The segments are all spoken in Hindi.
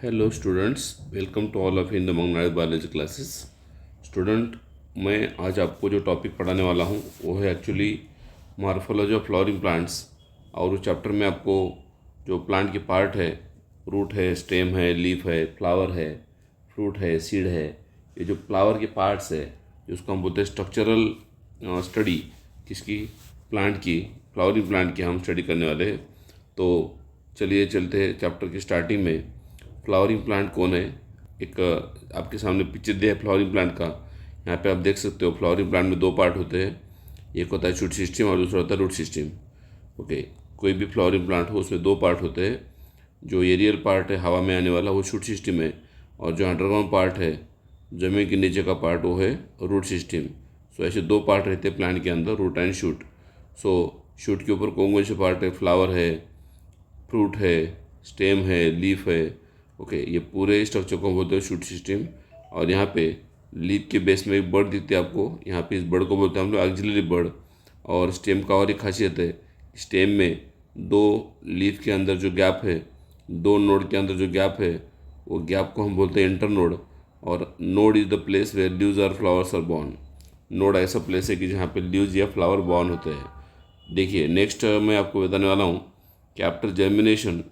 Hello students, welcome to all of in the मंगनाड़ बायोलॉजी क्लासेस। स्टूडेंट, मैं आज आपको जो टॉपिक पढ़ाने वाला हूँ वो है actually morphology of flowering plants. और उस चैप्टर में आपको जो प्लांट के पार्ट है, रूट है, स्टेम है, लीफ है, फ्लावर है, फ्रूट है, सीड है, ये जो फ्लावर के पार्ट्स है जिसको हम बोलते हैं स्ट्रक्चरल स्टडी, किसकी, प्लांट की, फ्लावरिंग प्लांट की हम स्टडी करने वाले हैं। तो चलिए चलते हैं चैप्टर की स्टार्टिंग में। फ्लावरिंग प्लांट कौन है? एक आपके सामने पिक्चर दिया है फ्लावरिंग प्लांट का। यहाँ पे आप देख सकते हो फ्लावरिंग प्लांट में दो पार्ट होते हैं, एक होता है शूट सिस्टम और दूसरा होता है रूट सिस्टम। ओके, कोई भी फ्लावरिंग प्लांट हो उसमें दो पार्ट होते हैं। जो एरियल पार्ट है हवा में आने वाला वो शूट सिस्टम है, और जो अंडरग्राउंड पार्ट है जमीन के नीचे का पार्ट वो है रूट सिस्टम। सो ऐसे दो पार्ट रहते हैं प्लांट के अंदर, root and shoot. So shoot के ऊपर कौन कौन से पार्ट है? फ्लावर है, फ्रूट है, स्टेम है, लीफ है। ओके, ये पूरे स्ट्रक्चर को बोलते हैं शूट सिस्टम। और यहाँ पे लीफ के बेस में एक बर्ड दिखती है आपको, यहाँ पे इस बर्ड को बोलते हैं हम लोग ऑक्सिलरी बर्ड। और स्टेम का और एक खासियत है, स्टेम में दो लीफ के अंदर जो गैप है, दो नोड के अंदर जो गैप है, वो गैप को हम बोलते हैं इंटरनोड। और node is the place where leaves और फ्लावर्स आर बॉर्न। नोड ऐसा प्लेस है कि जहाँ पे लीव्स या फ्लावर बॉर्न होते हैं। देखिए नेक्स्ट मैं आपको बताने वाला हूँ कि आफ्टर जर्मिनेशन,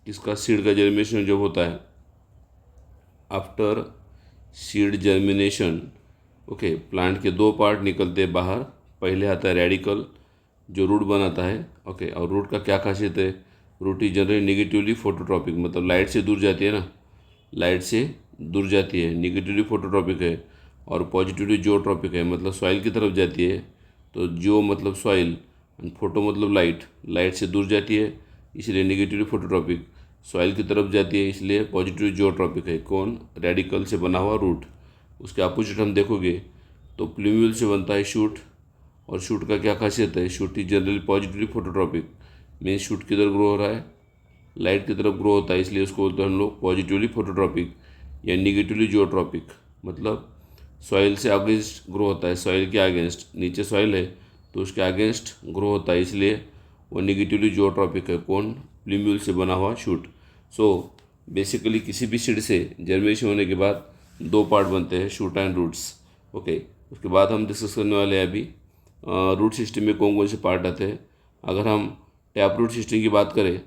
इसका सीड का जर्मिनेशन जब होता है, after seed germination, okay, plant के दो पार्ट निकलते हैं बाहर। पहले आता है रेडिकल जो रूट बनाता है। ओके, और रूट का क्या खासियत है? Root is generally negatively phototropic, मतलब लाइट से दूर जाती है ना, लाइट से दूर जाती है, निगेटिवली फोटोट्रॉपिक है। और पॉजिटिवली जियोट्रॉपिक है, मतलब सॉइल की तरफ जाती है। तो जियो मतलब सॉइल, फोटो मतलब लाइट, लाइट से दूर जाती है इसलिए निगेटिवली फोटोट्रॉपिक, सॉइल की तरफ जाती है इसलिए पॉजिटिव जियोट्रॉपिक है। कौन? रेडिकल से बना हुआ रूट। उसके अपोजिट हम देखोगे तो प्लूम्यूल से बनता है शूट। और शूट का क्या खासियत है? Shoot is generally positively phototropic, means shoot किधर ग्रो हो रहा है? लाइट की तरफ ग्रो होता है, इसलिए उसको बोलते हैं हम लोग पॉजिटिवली फोटोट्रॉपिक या निगेटिवली जियोट्रॉपिक। मतलब सॉइल से अगेंस्ट ग्रो होता है, सॉइल के अगेंस्ट, नीचे सॉइल है तो उसके अगेंस्ट ग्रो होता है, इसलिए वो निगेटिवली जियोट्रॉपिक है। कौन? प्लूम्यूल से बना हुआ शूट। सो बेसिकली किसी भी सीड से जर्मिनेशन होने के बाद दो पार्ट बनते हैं, शूट एंड रूट्स। ओके, उसके बाद हम डिस्कस करने वाले हैं अभी रूट सिस्टम में कौन कौन से पार्ट आते हैं। अगर हम टैप रूट सिस्टम की बात करें,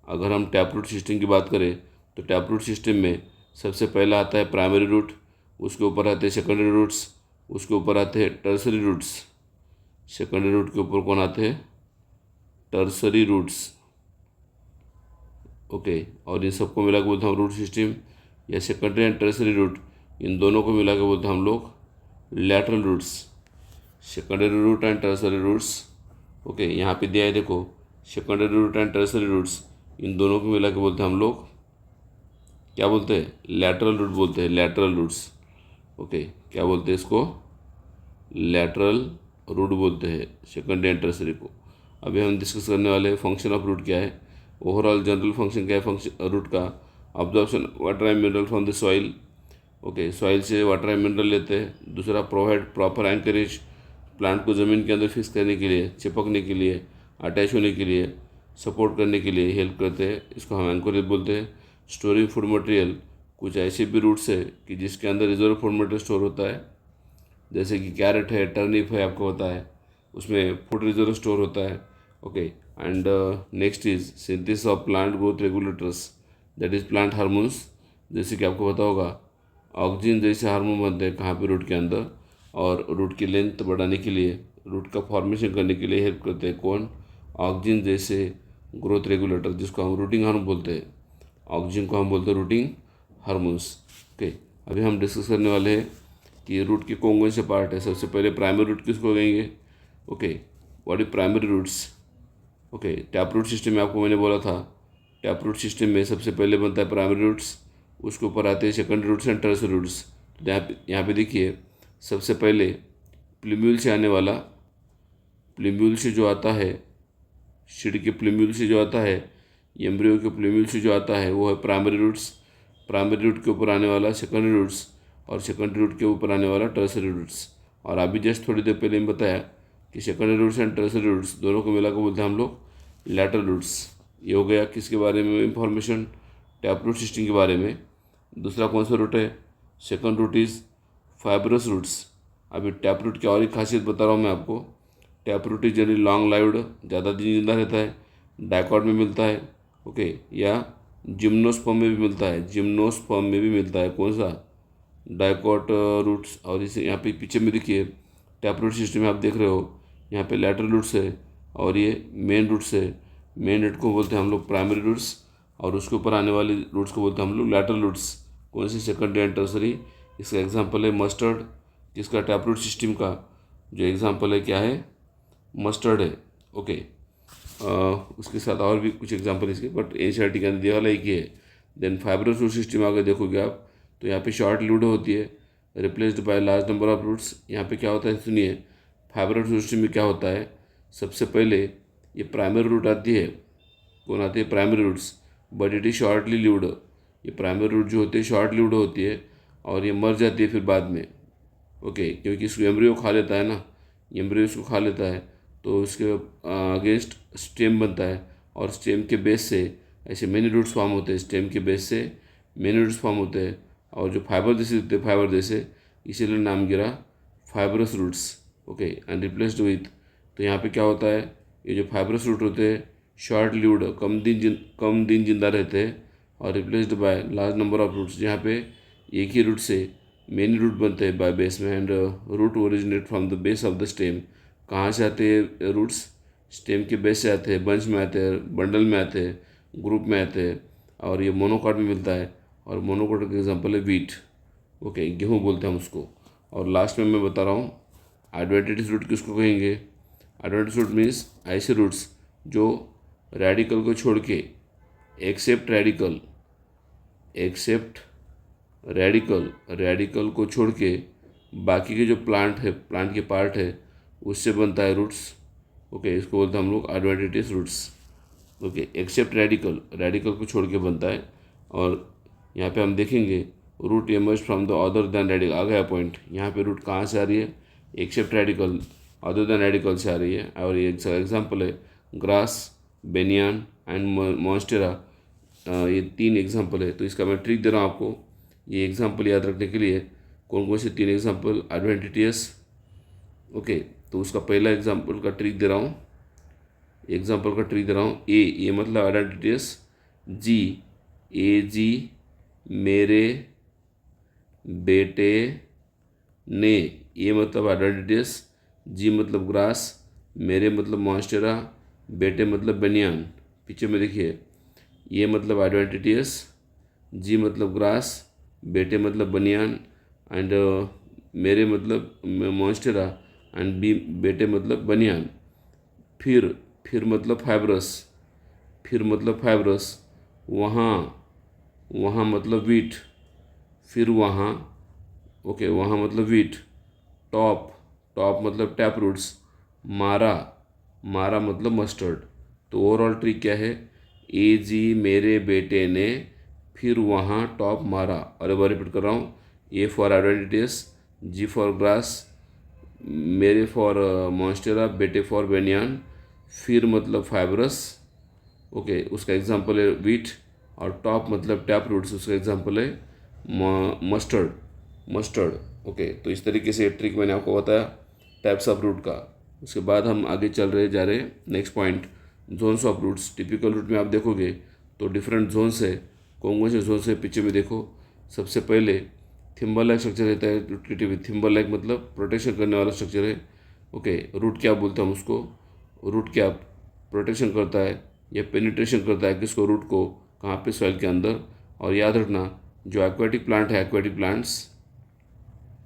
अगर हम टैप रूट सिस्टम की बात करें तो टैप रूट सिस्टम में सबसे पहला आता है प्राइमरी रूट, उसके ऊपर आते हैं सेकेंडरी रूट्स, उसके ऊपर आते हैं टर्सरी रूट्स। सेकेंडरी रूट के ऊपर कौन आते हैं? Tertiary roots. ओके, और इन सबको मिला के बोलते हैं हम रूट सिस्टम, या सेकेंडरी एंड टर्सरी रूट, इन दोनों को मिला के बोलते हैं हम लोग lateral roots. Secondary root and tertiary roots, okay, यहाँ पे दिया है देखो, secondary root and tertiary roots, इन दोनों को मिला के बोलते हैं हम लोग क्या बोलते हैं? लैटरल रूट बोलते हैं, लैटरल रूट्स। ओके, क्या बोलते हैं इसको? लैटरल रूट बोलते हैं सेकेंडरी एंड टर्सरी को। अभी हम डिस्कस करने वाले हैं फंक्शन ऑफ रूट क्या है, ओवरऑल जनरल फंक्शन क्या है फंक्शन रूट का? Absorption water and mineral from the soil. Okay, soil से वाटर एंड मिनरल लेते हैं। दूसरा, प्रोवाइड प्रॉपर एंकरेज, प्लांट को ज़मीन के अंदर फिक्स करने के लिए, चिपकने के लिए, अटैच होने के लिए, सपोर्ट करने के लिए हेल्प करते हैं, इसको हम एंकरेज बोलते हैं। स्टोरिंग फूड मटेरियल, कुछ ऐसे भी रूट्स है कि जिसके अंदर रिजर्व फूड मटेरियल स्टोर होता है, जैसे कि कैरेट है, टर्निप है, आपको पता है उसमें फूड रिजर्व स्टोर होता है। Okay, and next is synthesis of plant growth regulators, that is plant hormones. जैसे कि आपको पता होगा ऑक्सीजन जैसे हार्मोन बनते हैं कहाँ पे? रूट के अंदर। और रूट की लेंथ बढ़ाने के लिए, रूट का फॉर्मेशन करने के लिए हेल्प करते हैं। कौन? ऑक्सीजन जैसे ग्रोथ रेगुलेटर, जिसको हम रूटिंग हार्मोन बोलते हैं। ऑक्सीजन को हम बोलते हैं रूटिंग हार्मोन्स। ओके, अभी हम डिस्कस करने वाले हैं कि रूट के कौन कौन से पार्ट है। सबसे पहले प्राइमरी रूट किसको कहेंगे? Okay, what is primary roots? Okay, tap root system में आपको मैंने बोला था, टैप रूट सिस्टम में सबसे पहले बनता है प्राइमरी रूट्स, उसके ऊपर आते हैं secondary roots and tertiary roots. तो यहाँ पे देखिए, सबसे पहले प्लूम्यूल से आने वाला, प्लूम्यूल से जो आता है, सीड के प्लूम्यूल से जो आता है, एम्ब्रियो के प्लूम्यूल से जो आता है वो है प्राइमरी रूट्स। प्राइमरी रूट के ऊपर आने वाला सेकेंडरी रूट्स, और सेकेंडरी रूट के ऊपर आने वाला टर्सरी रूट्स। और अभी जस्ट थोड़ी देर पहले मैं बताया कि secondary roots and tertiary roots दोनों को मिला कर बोलते हैं हम लोग लैटरल रूट्स। ये हो गया किसके बारे में इंफॉर्मेशन? टैप रूट सिस्टम के बारे में। दूसरा कौन सा रूट है? Second root is fibrous roots. अभी टैप रूट की और एक खासियत बता रहा हूँ मैं आपको। Tap root is generally long lived, ज़्यादा दिन जिंदा रहता है, डाइकॉट में मिलता है, ओके, या जिम्नोस्पर्म में भी मिलता है। जिम्नोस्पर्म में भी मिलता है। कौन सा? Dicot roots. और इसे यहाँ पे पीछे में देखिए टैप रूट सिस्टम में आप देख रहे हो, यहाँ पे लैटरल रूट्स है और ये मेन रूट्स है। मेन रूट को बोलते हैं हम लोग प्राइमरी रूट्स, और उसके ऊपर आने वाले रूट्स को बोलते हैं हम लोग लैटरल रूट्स। कौन सी? Secondary and tertiary. इसका एग्जांपल है मस्टर्ड, जिसका टैप रूट सिस्टम का जो एग्जांपल है क्या है? मस्टर्ड है, ओके। उसके साथ और भी कुछ एग्जांपल इसके, बट एनसीईआरटी के अंदर दिया वाला एक ही है। देन फाइब्रस रूट सिस्टम अगर देखोगे आप तो यहाँ पे शॉर्ट लिव्ड होती है, replaced by large number of roots. यहाँ पे क्या होता है सुनिए, फाइब्रस रूट सिस्टम में क्या होता है? सबसे पहले ये प्राइमरी रूट आती है। कौन आती है? Primary roots, but it is shortly lived. ये प्राइमरी रूट जो होती है शॉर्ट लिव्ड होती है और ये मर जाती है फिर बाद में, ओके, क्योंकि इसको एम्ब्रियो खा लेता है ना, एम्ब्रियो इसको खा लेता है, तो उसके अगेंस्ट स्टेम बनता है और स्टेम के बेस से ऐसे मेनी रूट्स फॉर्म होते हैं। स्टेम के बेस से मेनी रूट्स फॉर्म होते हैं और जो फाइबर जैसे दिखते हैं, फाइबर जैसे, इसीलिए नाम गिरा fibrous roots, okay, and replaced with. तो यहाँ पे क्या होता है, ये जो फाइब्रस रूट होते हैं शॉर्ट लिव्ड, कम दिन जिंदा रहते हैं और replaced by large number of roots, जहाँ पे एक ही रूट से मेनी रूट बनते हैं बाय बेस में। And root originate from the base of the stem. कहाँ से आते हैं रूट्स? स्टेम के बेस से आते हैं, बंच में आते हैं, बंडल में आते हैं, ग्रुप में आते हैं, और ये मोनोकॉट में मिलता है। और मोनोकॉट का एग्जांपल है वीट, ओके, गेहूँ बोलते हैं हम उसको। और लास्ट में मैं बता रहा हूँ एडवेंटिटिस रूट किसको कहेंगे? एडवेंटिटिस रूट मीन्स ऐसे रूट्स जो रेडिकल को छोड़ के, एक्सेप्ट रेडिकल को छोड़ के बाकी के जो प्लांट के पार्ट है उससे बनता है रूट्स, ओके, इसको बोलते हैं हम लोग एडवेंटिटिस रूट्स, ओके। एक्सेप्ट रेडिकल को छोड़ के बनता है। और यहाँ पे हम देखेंगे root emerge from the other then radical. आ गया पॉइंट। यहाँ पे रूट कहाँ से आ रही है? Except radical, other then radical से आ रही है। और ये एग्जाम्पल है ग्रास, बेनियान एंड मॉन्स्टेरा। ये 3 एग्जाम्पल है। तो इसका मैं ट्रिक दे रहा हूँ आपको, ये एग्जाम्पल याद रखने के लिए। कौन कौन से 3 एग्जाम्पल? Adventitious, okay. तो उसका पहला एग्जाम्पल का ट्रिक दे रहा हूँ, ए मतलब एडवेंटिटियस, जी मेरे बेटे ने, ए मतलब एडवेंटिटियस, जी मतलब ग्रास, मेरे मतलब मॉन्स्टेरा, बेटे मतलब बेनियान। पीछे में देखिए, ए मतलब एडवेंटिटियस, जी मतलब ग्रास, बेटे मतलब बनियान, एंड मेरे मतलब मॉन्स्टेरा, एंड बी बेटे मतलब बनियान। फिर मतलब फाइब्रस, वहाँ मतलब वीट, फिर वहाँ, ओके, वहाँ मतलब वीट। टॉप मतलब टैप रूट्स, मारा मतलब मस्टर्ड। तो ओवरऑल ट्रिक क्या है? ए जी मेरे बेटे ने, फिर वहाँ टॉप मारा। और एक बार रिपीट कर रहा हूँ, A for adventitious, G for grass, मेरे फॉर मॉन्स्टेरा, बेटे फॉर बेनियान, फिर मतलब फाइब्रस, ओके, उसका एग्जांपल है वीट। और टॉप मतलब टैप रूट्स, उसका एग्जांपल है मस्टर्ड, ओके। तो इस तरीके से ट्रिक मैंने आपको बताया टाइप्स ऑफ रूट का। उसके बाद हम आगे जा रहे next point, zones of roots. Typical root में आप देखोगे तो डिफरेंट जोन्स है। कौन से जोन्स है? पीछे में देखो। सबसे पहले थिम्बल लाइक स्ट्रक्चर रहता है। थिम्बल लाइक मतलब प्रोटेक्शन करने वाला स्ट्रक्चर है, ओके। रूट क्या बोलते हैं हम उसको? रूट क्या प्रोटेक्शन करता है या पेनिट्रेशन करता है किसको? रूट को। कहाँ पे? सॉइल के अंदर। और याद रखना, जो एक्वेटिक प्लांट है,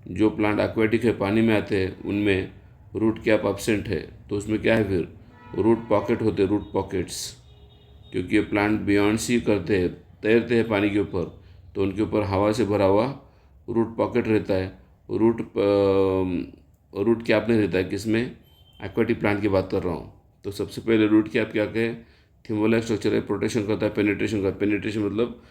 जो प्लांट एक्वेटिक है, पानी में आते हैं, उनमें रूट कैप एब्सेंट है। तो उसमें क्या है फिर? रूट पॉकेट होते हैं, रूट पॉकेट्स, क्योंकि ये प्लांट बियॉन्ड सी करते हैं, तैरते हैं पानी के ऊपर, तो उनके ऊपर हवा से भरा हुआ रूट पॉकेट रहता है। रूट कैप नहीं रहता है किसमें? एक्वेटिक प्लांट की बात कर रहा हूँ। तो सबसे पहले रूट कैप क्या कहे? थिम्बल स्ट्रक्चर है, प्रोटेक्शन करता है, पेनिट्रेशन मतलब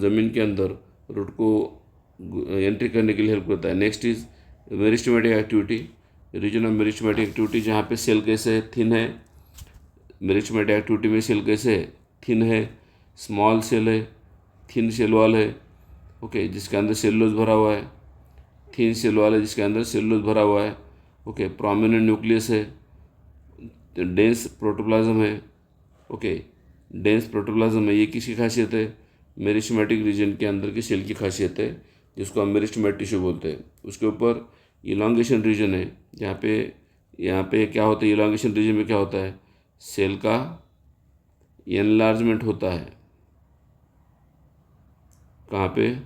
ज़मीन के अंदर रूट को एंट्री करने के लिए हेल्प करता है। Next is meristematic activity, region of meristematic activity, जहाँ पे सेल कैसे थिन है। मेरिस्टेमेटिक एक्टिविटी में सेल कैसे थिन है, स्मॉल सेल है, थिन सेल वॉल है, ओके, जिसके अंदर सेलुलोज भरा हुआ है, थिन सेल वॉल है जिसके अंदर सेलुलोज भरा हुआ है, ओके, प्रोमिनेंट न्यूक्लियस है, डेंस प्रोटोप्लाज्म है, ओके, डेंस प्रोटोप्लाज्म है। ये किसकी खासियत है? मेरिस्टेमेटिक रीजन के अंदर की सेल की खासियत है, जिसको हम मेरिस्टेमेटिक टिश्यू बोलते हैं। उसके ऊपर इलांगेशन रीजन है, यहाँ पे क्या होता है, इलांगेशन रीजन में क्या होता है, सेल का एनलार्जमेंट होता है। कहाँ पे?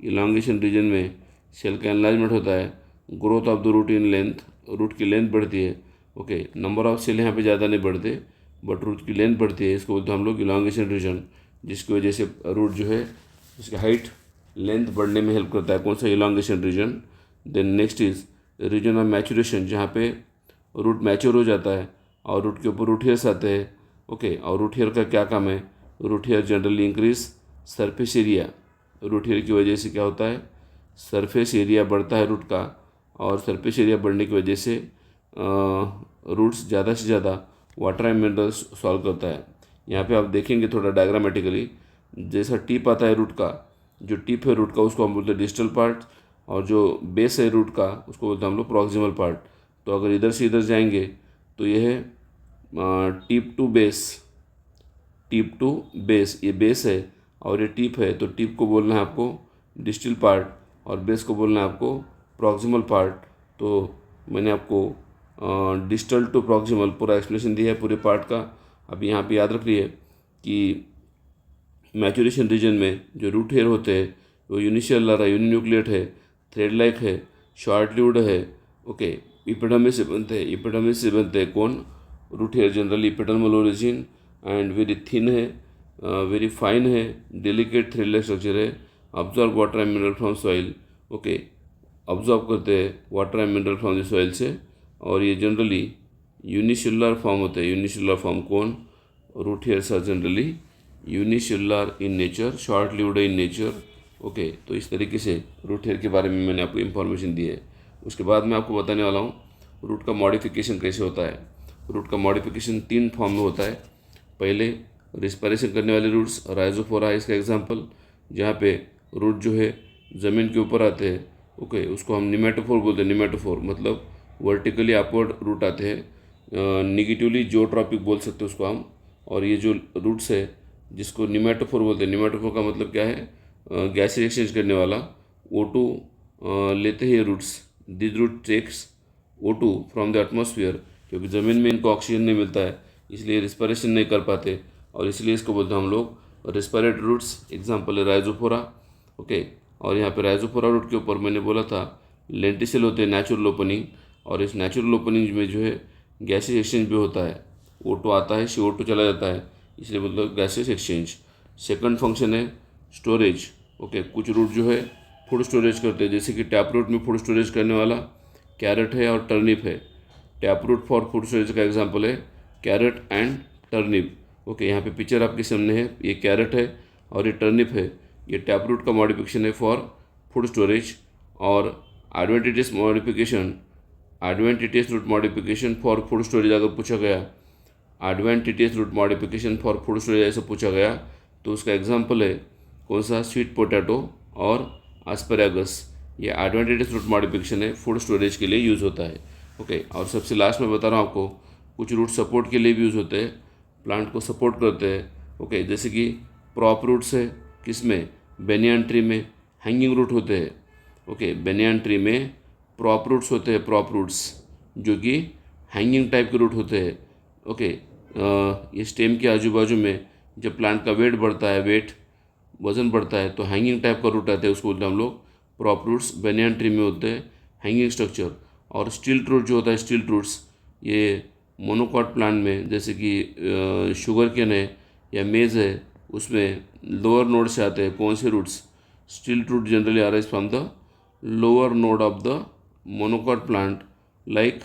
इलांगेशन रीजन में सेल का एनलार्जमेंट होता है। Growth of the root in length, root की लेंथ बढ़ती है, ओके। नंबर ऑफ सेल यहाँ पे ज़्यादा नहीं बढ़ते, बट रूट की लेंथ बढ़ती है, इसको बोलते हैं हम लोग इलांगेशन रीजन, जिसकी वजह से रूट जो है उसकी हाइट लेंथ बढ़ने में हेल्प करता है। कौन सा? Elongation region. Then next is region of maturation, जहाँ पे रूट मैच्योर हो जाता है और रूट के ऊपर रूट हेयर्स आते हैं, ओके। और रूट हेयर का क्या काम है? Root hair generally increase surface area. Root hair की वजह से क्या होता है? सरफेस एरिया बढ़ता है रूट का, और सरफेस एरिया बढ़ने की वजह से रूट्स ज़्यादा से ज़्यादा वाटर एंड मिनरल्स सॉल्व करता है। यहाँ पे आप देखेंगे थोड़ा डायग्रामेटिकली, जैसा टिप आता है रूट का, जो टिप है रूट का उसको हम बोलते हैं डिस्टल पार्ट, और जो बेस है रूट का उसको बोलते हैं हम लोग प्रॉक्सिमल पार्ट। तो अगर इधर से इधर जाएंगे तो ये है tip to base, tip to base, ये बेस है और ये टिप है, तो टिप को बोलना है आपको डिस्टल पार्ट और बेस को बोलना है आपको प्रॉक्सिमल पार्ट। तो मैंने आपको डिस्टल टू प्रॉक्सिमल पूरा एक्सप्लेनेशन दिया है पूरे पार्ट का। अब यहाँ पे याद रखिए कि मैचुरेशन रीजन में जो रूट हेयर होते हैं वो यूनिसेलुलर है, यूनिन्यूक्लिएट है, थ्रेड लाइक है, शॉर्ट लिव्ड है, ओके। एपिडर्मिस से बनते हैं, एपिडर्मिस से बनते हैं कौन? Root hair generally epidermal origin and very thin है, वेरी फाइन है, डेलिकेट थ्रेड लाइक स्ट्रक्चर है, absorb water and mineral from soil, okay, absorb करते हैं water and mineral from the soil से। और ये जनरली यूनिसेलुलर फॉर्म होते हैं। यूनिसेलुलर फॉर्म कौन? Root hairs are generally unicellular in nature, short lived in nature, okay. तो इस तरीके से रूट हेयर के बारे में मैंने आपको इन्फॉर्मेशन दी है। उसके बाद मैं आपको बताने वाला हूँ रूट का मॉडिफिकेशन कैसे होता है। रूट का मॉडिफिकेशन 3 फॉर्म में होता है। पहले रिस्पायरेशन करने वाले रूट्स, राइजोफोरा है इसका एग्जाम्पल, जहाँ पे रूट जो है ज़मीन के ऊपर आते हैं, ओके, उसको हम निमेटोफोर बोलते हैं। निमेटोफोर मतलब वर्टिकली अपवर्ड रूट आते हैं, निगेटिवली जियोट्रॉपिक बोल सकते हैं उसको हम। और ये जो रूट्स है जिसको निमेटोफोर बोलते हैं, निमेटोफोर का मतलब क्या है? गैस एक्सचेंज करने वाला। O2 लेते हैं roots, this root takes O2 from the atmosphere, क्योंकि ज़मीन में इनको ऑक्सीजन नहीं मिलता है इसलिए रिस्पायरेशन नहीं कर पाते, और इसलिए इसको बोलते हैं हम लोग रिस्पायरेटरी रूट्स। एग्जाम्पल है राइजोफोरा, ओके। और यहाँ पे राइजोफोरा रूट के ऊपर मैंने बोला था लेंटिसेल होते हैं, नेचुरल ओपनिंग, और इस नेचुरल ओपनिंग में जो है गैसेस एक्सचेंज भी होता है। O2 आता है, CO2 चला जाता है, इसलिए मतलब गैसेस एक्सचेंज। सेकंड फंक्शन है स्टोरेज, ओके। कुछ रूट जो है फूड स्टोरेज करते हैं, जैसे कि टैप रूट में फूड स्टोरेज करने वाला कैरेट है और टर्निप है। Tap root for food storage का एग्जांपल है कैरेट एंड टर्निप, ओके। यहाँ पे पिक्चर आपके सामने है, ये कैरेट है और ये टर्निप है। ये टैप रूट का मॉडिफिकेशन है फॉर फूड स्टोरेज। और adventitious modification, adventitious root modification for food storage अगर पूछा गया, adventitious root modification for food storage ऐसे पूछा गया तो उसका एग्जांपल है कौन सा? स्वीट पोटैटो और एस्पैरागस। ये एडवेंटिटियस रूट मॉडिफिकेशन है, फूड स्टोरेज के लिए यूज़ होता है, ओके। और सबसे लास्ट में बता रहा हूँ आपको, कुछ रूट सपोर्ट के लिए भी यूज़ होते हैं, प्लांट को सपोर्ट करते हैं, ओके। जैसे कि प्रॉप रूट्स है, किस में? बेनियन ट्री में हैंगिंग रूट होते हैं, ओके। बेनियन ट्री में प्रॉप रूट्स होते हैं, प्रॉप रूट्स जो कि हैंगिंग टाइप के रूट होते हैं, ओके। ये स्टेम के आजू बाजू में जब प्लांट का वेट बढ़ता है, वजन बढ़ता है, तो हैंगिंग टाइप का रूट आते हैं, उसको बोलते हैं हम लोग प्रॉप रूट्स। बेनियन ट्री में होते हैं हैंगिंग स्ट्रक्चर। और स्टिल्ट रूट जो होता है, स्टिल्ट रूट्स, ये मोनोकॉट प्लांट में जैसे कि शुगर केन है या मेज़ है, उसमें लोअर नोड से आते हैं। कौन से roots? Stilt root generally arise from the lower node of the monocot plant like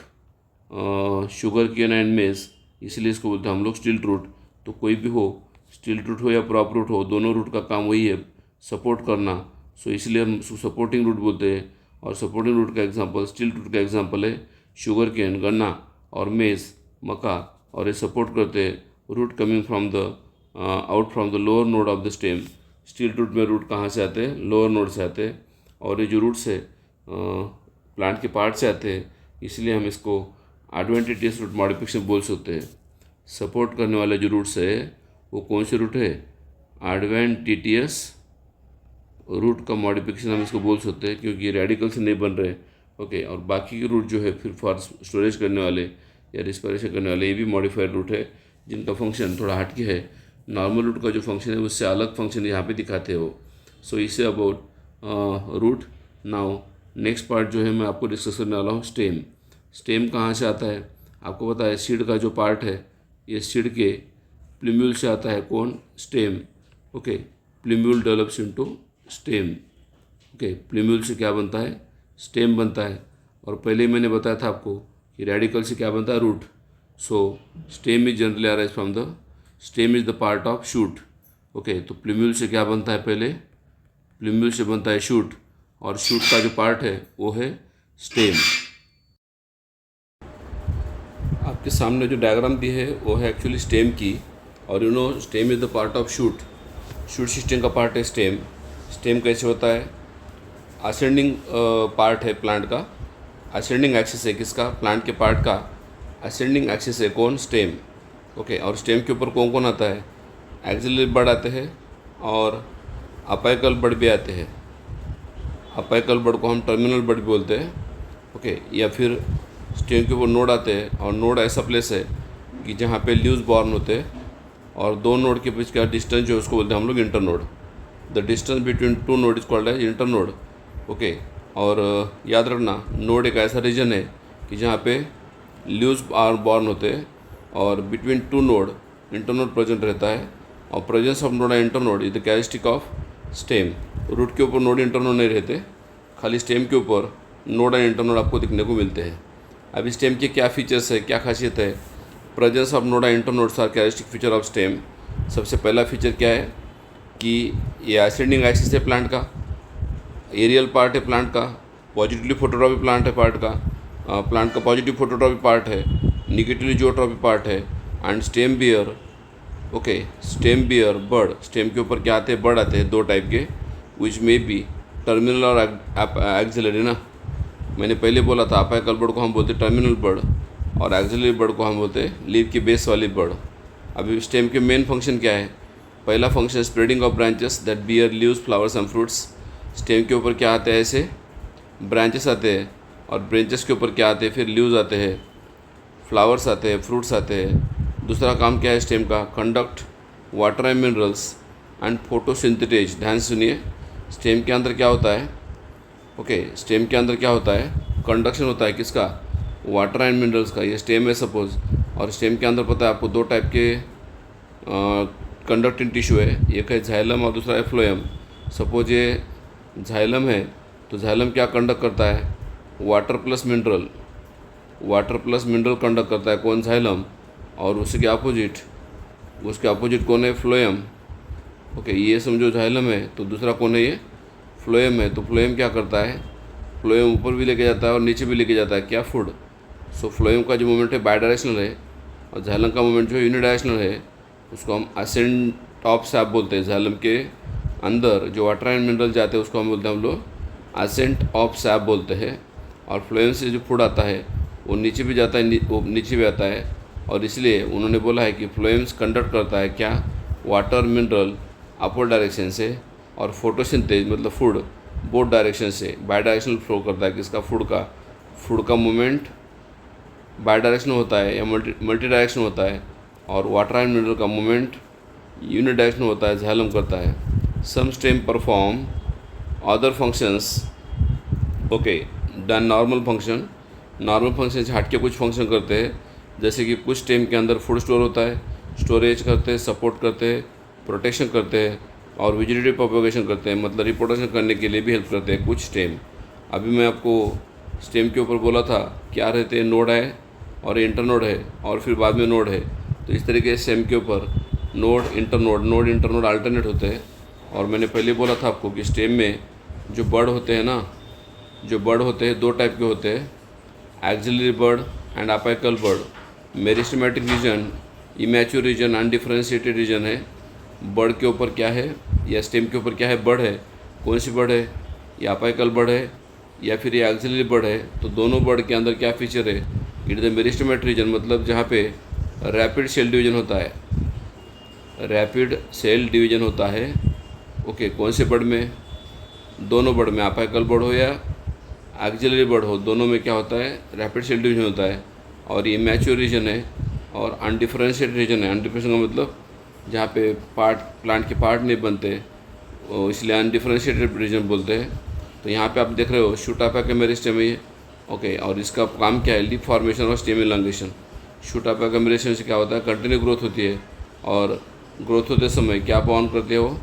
sugar cane and maize, इसलिए इसको बोलते हैं हम लोग स्टिल्ट रूट। तो कोई भी हो, स्टिल्ट रूट हो या प्रॉप रूट हो, दोनों रूट का काम वही है, सपोर्ट करना। सो इसलिए हम उसको सपोर्टिंग रूट बोलते हैं। और सपोर्टिंग रूट का एग्जांपल, स्टिल्ट रूट का एग्जांपल है शुगर केन, गन्ना और मेज, मक्का। और ये सपोर्ट करते हैं root coming from the out from the lower node of the stem, stilt root में रूट कहाँ से आते हैं, लोअर नोड से आते हैं, और ये जो रूट्स है प्लांट के पार्ट से आते हैं, इसलिए हम इसको एडवेंटिशियस रूट मॉडिफिकेशन बोल सकते हैं। सपोर्ट करने वाले जो रूट्स है वो कौन से रूट है, एडवेंटिशियस रूट का मॉडिफिकेशन हम इसको बोल सकते हैं, क्योंकि ये रेडिकल से नहीं बन रहे। ओके, और बाकी के रूट जो है फिर फॉर स्टोरेज करने वाले या रिस्पिरेशन करने वाले, ये भी मॉडिफाइड रूट है जिनका फंक्शन थोड़ा हटके है। नॉर्मल रूट का जो फंक्शन है उससे अलग फंक्शन यहाँ पे दिखाते हो। सो इससे about root. Now next part जो है मैं आपको डिस्कस करने वाला हूँ, स्टेम। स्टेम कहाँ से आता है, आपको पता है सीड का जो पार्ट है ये सीड के प्लूम्यूल से आता है। कौन, stem. Okay, plumule develops into stem. Okay, plumule से क्या बनता है, स्टेम बनता है। और पहले ही मैंने बताया था आपको कि रेडिकल से क्या बनता है, root. So stem is generally arise from the, stem is the part of shoot. Okay, तो प्लूम्यूल से क्या बनता है, पहले प्लूम्यूल से बनता है शूट, और शूट का जो पार्ट है वो है स्टेम। आपके सामने जो डायग्राम दी है वो है एक्चुअली स्टेम की, और you know stem is the part of shoot. Shoot system का पार्ट है स्टेम। स्टेम कैसे होता है, असेंडिंग पार्ट है प्लांट का, असेंडिंग एक्सिस है किसका, प्लांट के पार्ट का असेंडिंग एक्सिस है कौन, स्टेम। ओके, और स्टेम के ऊपर कौन कौन आता है, एक्सिलरी बड आते हैं और अपाइकल बड भी आते हैं। अपाइकल बड को हम टर्मिनल बड बोलते हैं। ओके, या फिर स्टेम के ऊपर नोड आते हैं, और नोड ऐसा प्लेस है कि जहाँ पे लीव्स बॉर्न होते हैं, और दो नोड के बीच का डिस्टेंस जो है उसको बोलते हैं हम लोग internode. The distance between two node is called as internode. Okay, और याद रखना नोड एक ऐसा रीजन है कि जहाँ पे लीव्स आर बॉर्न होते हैं, और between two node internode present रहता है, और presence of node and internode is the characteristic of stem. Root के ऊपर नोड इंटरनोड नहीं रहते, खाली स्टेम के ऊपर नोड एंड इंटरनोड आपको दिखने को मिलते हैं। अब स्टेम के क्या फीचर्स है, क्या खासियत है, presence of node and internodes are characteristic feature of stem. सबसे पहला फीचर क्या है कि ये असेंडिंग एक्सिस है प्लांट का, एरियल पार्ट है प्लांट का, पॉजिटिवली फोटोट्रॉपिक प्लांट है पार्ट का, प्लांट का पॉजिटिव फोटोट्रॉपिक पार्ट है, निगेटिवली जियोट्रॉपिक पार्ट है, and stem bear. Okay, stem bear bud, stem के ऊपर क्या आते हैं, बर्ड आते हैं दो टाइप के, विच मे बी टर्मिनल और एक्सिलरी ना। मैंने पहले बोला था अपाइकल बर्ड को हम बोलते टर्मिनल बर्ड, और एक्सिलरी बर्ड को हम बोलते लीव की बेस वाली बर्ड। अभी स्टेम के मेन फंक्शन क्या है, पहला function spreading of branches that bear leaves flowers and fruits. Stem के ऊपर क्या आते हैं, ऐसे ब्रांचेस आते हैं, और ब्रांचेस के ऊपर क्या आते हैं, फिर लीव्स आते हैं, फ्लावर्स आते हैं, फ्रूट्स आते हैं। दूसरा काम क्या है स्टेम का, conduct water and minerals and photosynthesis. ध्यान से सुनिए, स्टेम के अंदर क्या होता है, ओके, स्टेम के अंदर क्या होता है, कंडक्शन होता है किसका, वाटर एंड मिनरल्स का। ये स्टेम है सपोज, और स्टेम के अंदर पता है आपको दो टाइप के कंडक्टिंग टिश्यू है, एक है झाइलम और दूसरा है फ्लोएम। सपोज ये झाइलम है, तो झाइलम क्या कंडक्ट करता है, water plus mineral, water plus mineral conduct करता है कौन, झाइलम, और उसके अपोजिट कौन है, फ्लोएम। ओके, ये समझो झाइलम है, तो दूसरा कौन है, ये फ्लोएम है। तो फ्लोएम क्या करता है, फ्लोएम ऊपर भी लेके जाता है और नीचे भी लेके जाता है, क्या, फूड। सो फ्लोएम का जो मूवमेंट है बाई डायरेक्शनल है, और झाइलम का मूवमेंट जो है यूनिडायरेक्शनल है, उसको हम असेंड टॉप सैप बोलते हैं। झाइलम के अंदर जो वाटर एंड मिनरल जाते हैं उसको हम बोलते हैं हम लोग असेंट ऑफ सैप बोलते हैं। और फ्लोएम से जो फूड आता है वो नीचे भी जाता है, वो नीचे भी आता है, और इसलिए उन्होंने बोला है कि फ्लोएम्स कंडक्ट करता है क्या, वाटर मिनरल अपवर्ड डायरेक्शन से, और फोटोसिंथेसिस मतलब फूड बोथ डायरेक्शन से बाई डायरेक्शनल फ्लो करता है किसका, फूड का मूवमेंट बाई डायरेक्शनल होता है या मल्टी डायरेक्शनल होता है, और वाटर एंड मिनरल का मूवमेंट यूनि डायरेक्शनल होता है, झाइलम करता है। Some stem perform other functions, okay, than normal function से हट के कुछ फंक्शन करते हैं, जैसे कि कुछ स्टेम के अंदर फूड स्टोर होता है, स्टोरेज करते हैं, सपोर्ट करते हैं, प्रोटेक्शन करते हैं, और वेजिटेटिव प्रोपगेशन करते हैं, मतलब रिप्रोडक्शन करने के लिए भी हेल्प करते हैं कुछ स्टेम। अभी मैं आपको स्टेम के ऊपर बोला था क्या रहते हैं, नोड है और इंटरनोड है, और फिर बाद में नोड है। तो इस तरीके से स्टेम के ऊपर नोड इंटरनोड अल्टरनेट होते हैं। और मैंने पहले बोला था आपको कि स्टेम में जो बर्ड होते हैं ना, जो बर्ड होते हैं दो टाइप के होते हैं, axillary bud and apical bud. Meristematic region, immature region, undifferentiated region है। बर्ड के ऊपर क्या है, या स्टेम के ऊपर क्या है, बड है, कौन सी बड है, या अपाइकल बड है या फिर ये एक्सिलरी बड है, तो दोनों बड के अंदर क्या फीचर है, it is the meristematic reason, मतलब जहाँ पे रैपिड सेल डिवीजन होता है, रैपिड सेल डिवीजन होता है। ओके, कौन से बड में, दोनों बड में, अपाइकल बड हो या एक्सिलरी बड हो, दोनों में क्या होता है, रैपिड सेल डिवीजन होता है। और ये मैच्योर रीजन है और अनडिफरेंशिएटेड रीजन है। अनडिफरेंशिएटेड का मतलब जहाँ पे प्लांट के पार्ट नहीं बनते, इसलिए अनडिफरेंशिएटेड रीजन बोलते हैं। तो यहाँ पे आप देख रहे हो शूट अपाइकल मेरिस्टेम है ये। ओके, और इसका काम क्या है, लीफ फॉर्मेशन और stem elongation. Shoot apical meristem से क्या होता है, कंटिन्यू ग्रोथ होती है, और ग्रोथ होते समय क्या फॉर्म करते हो,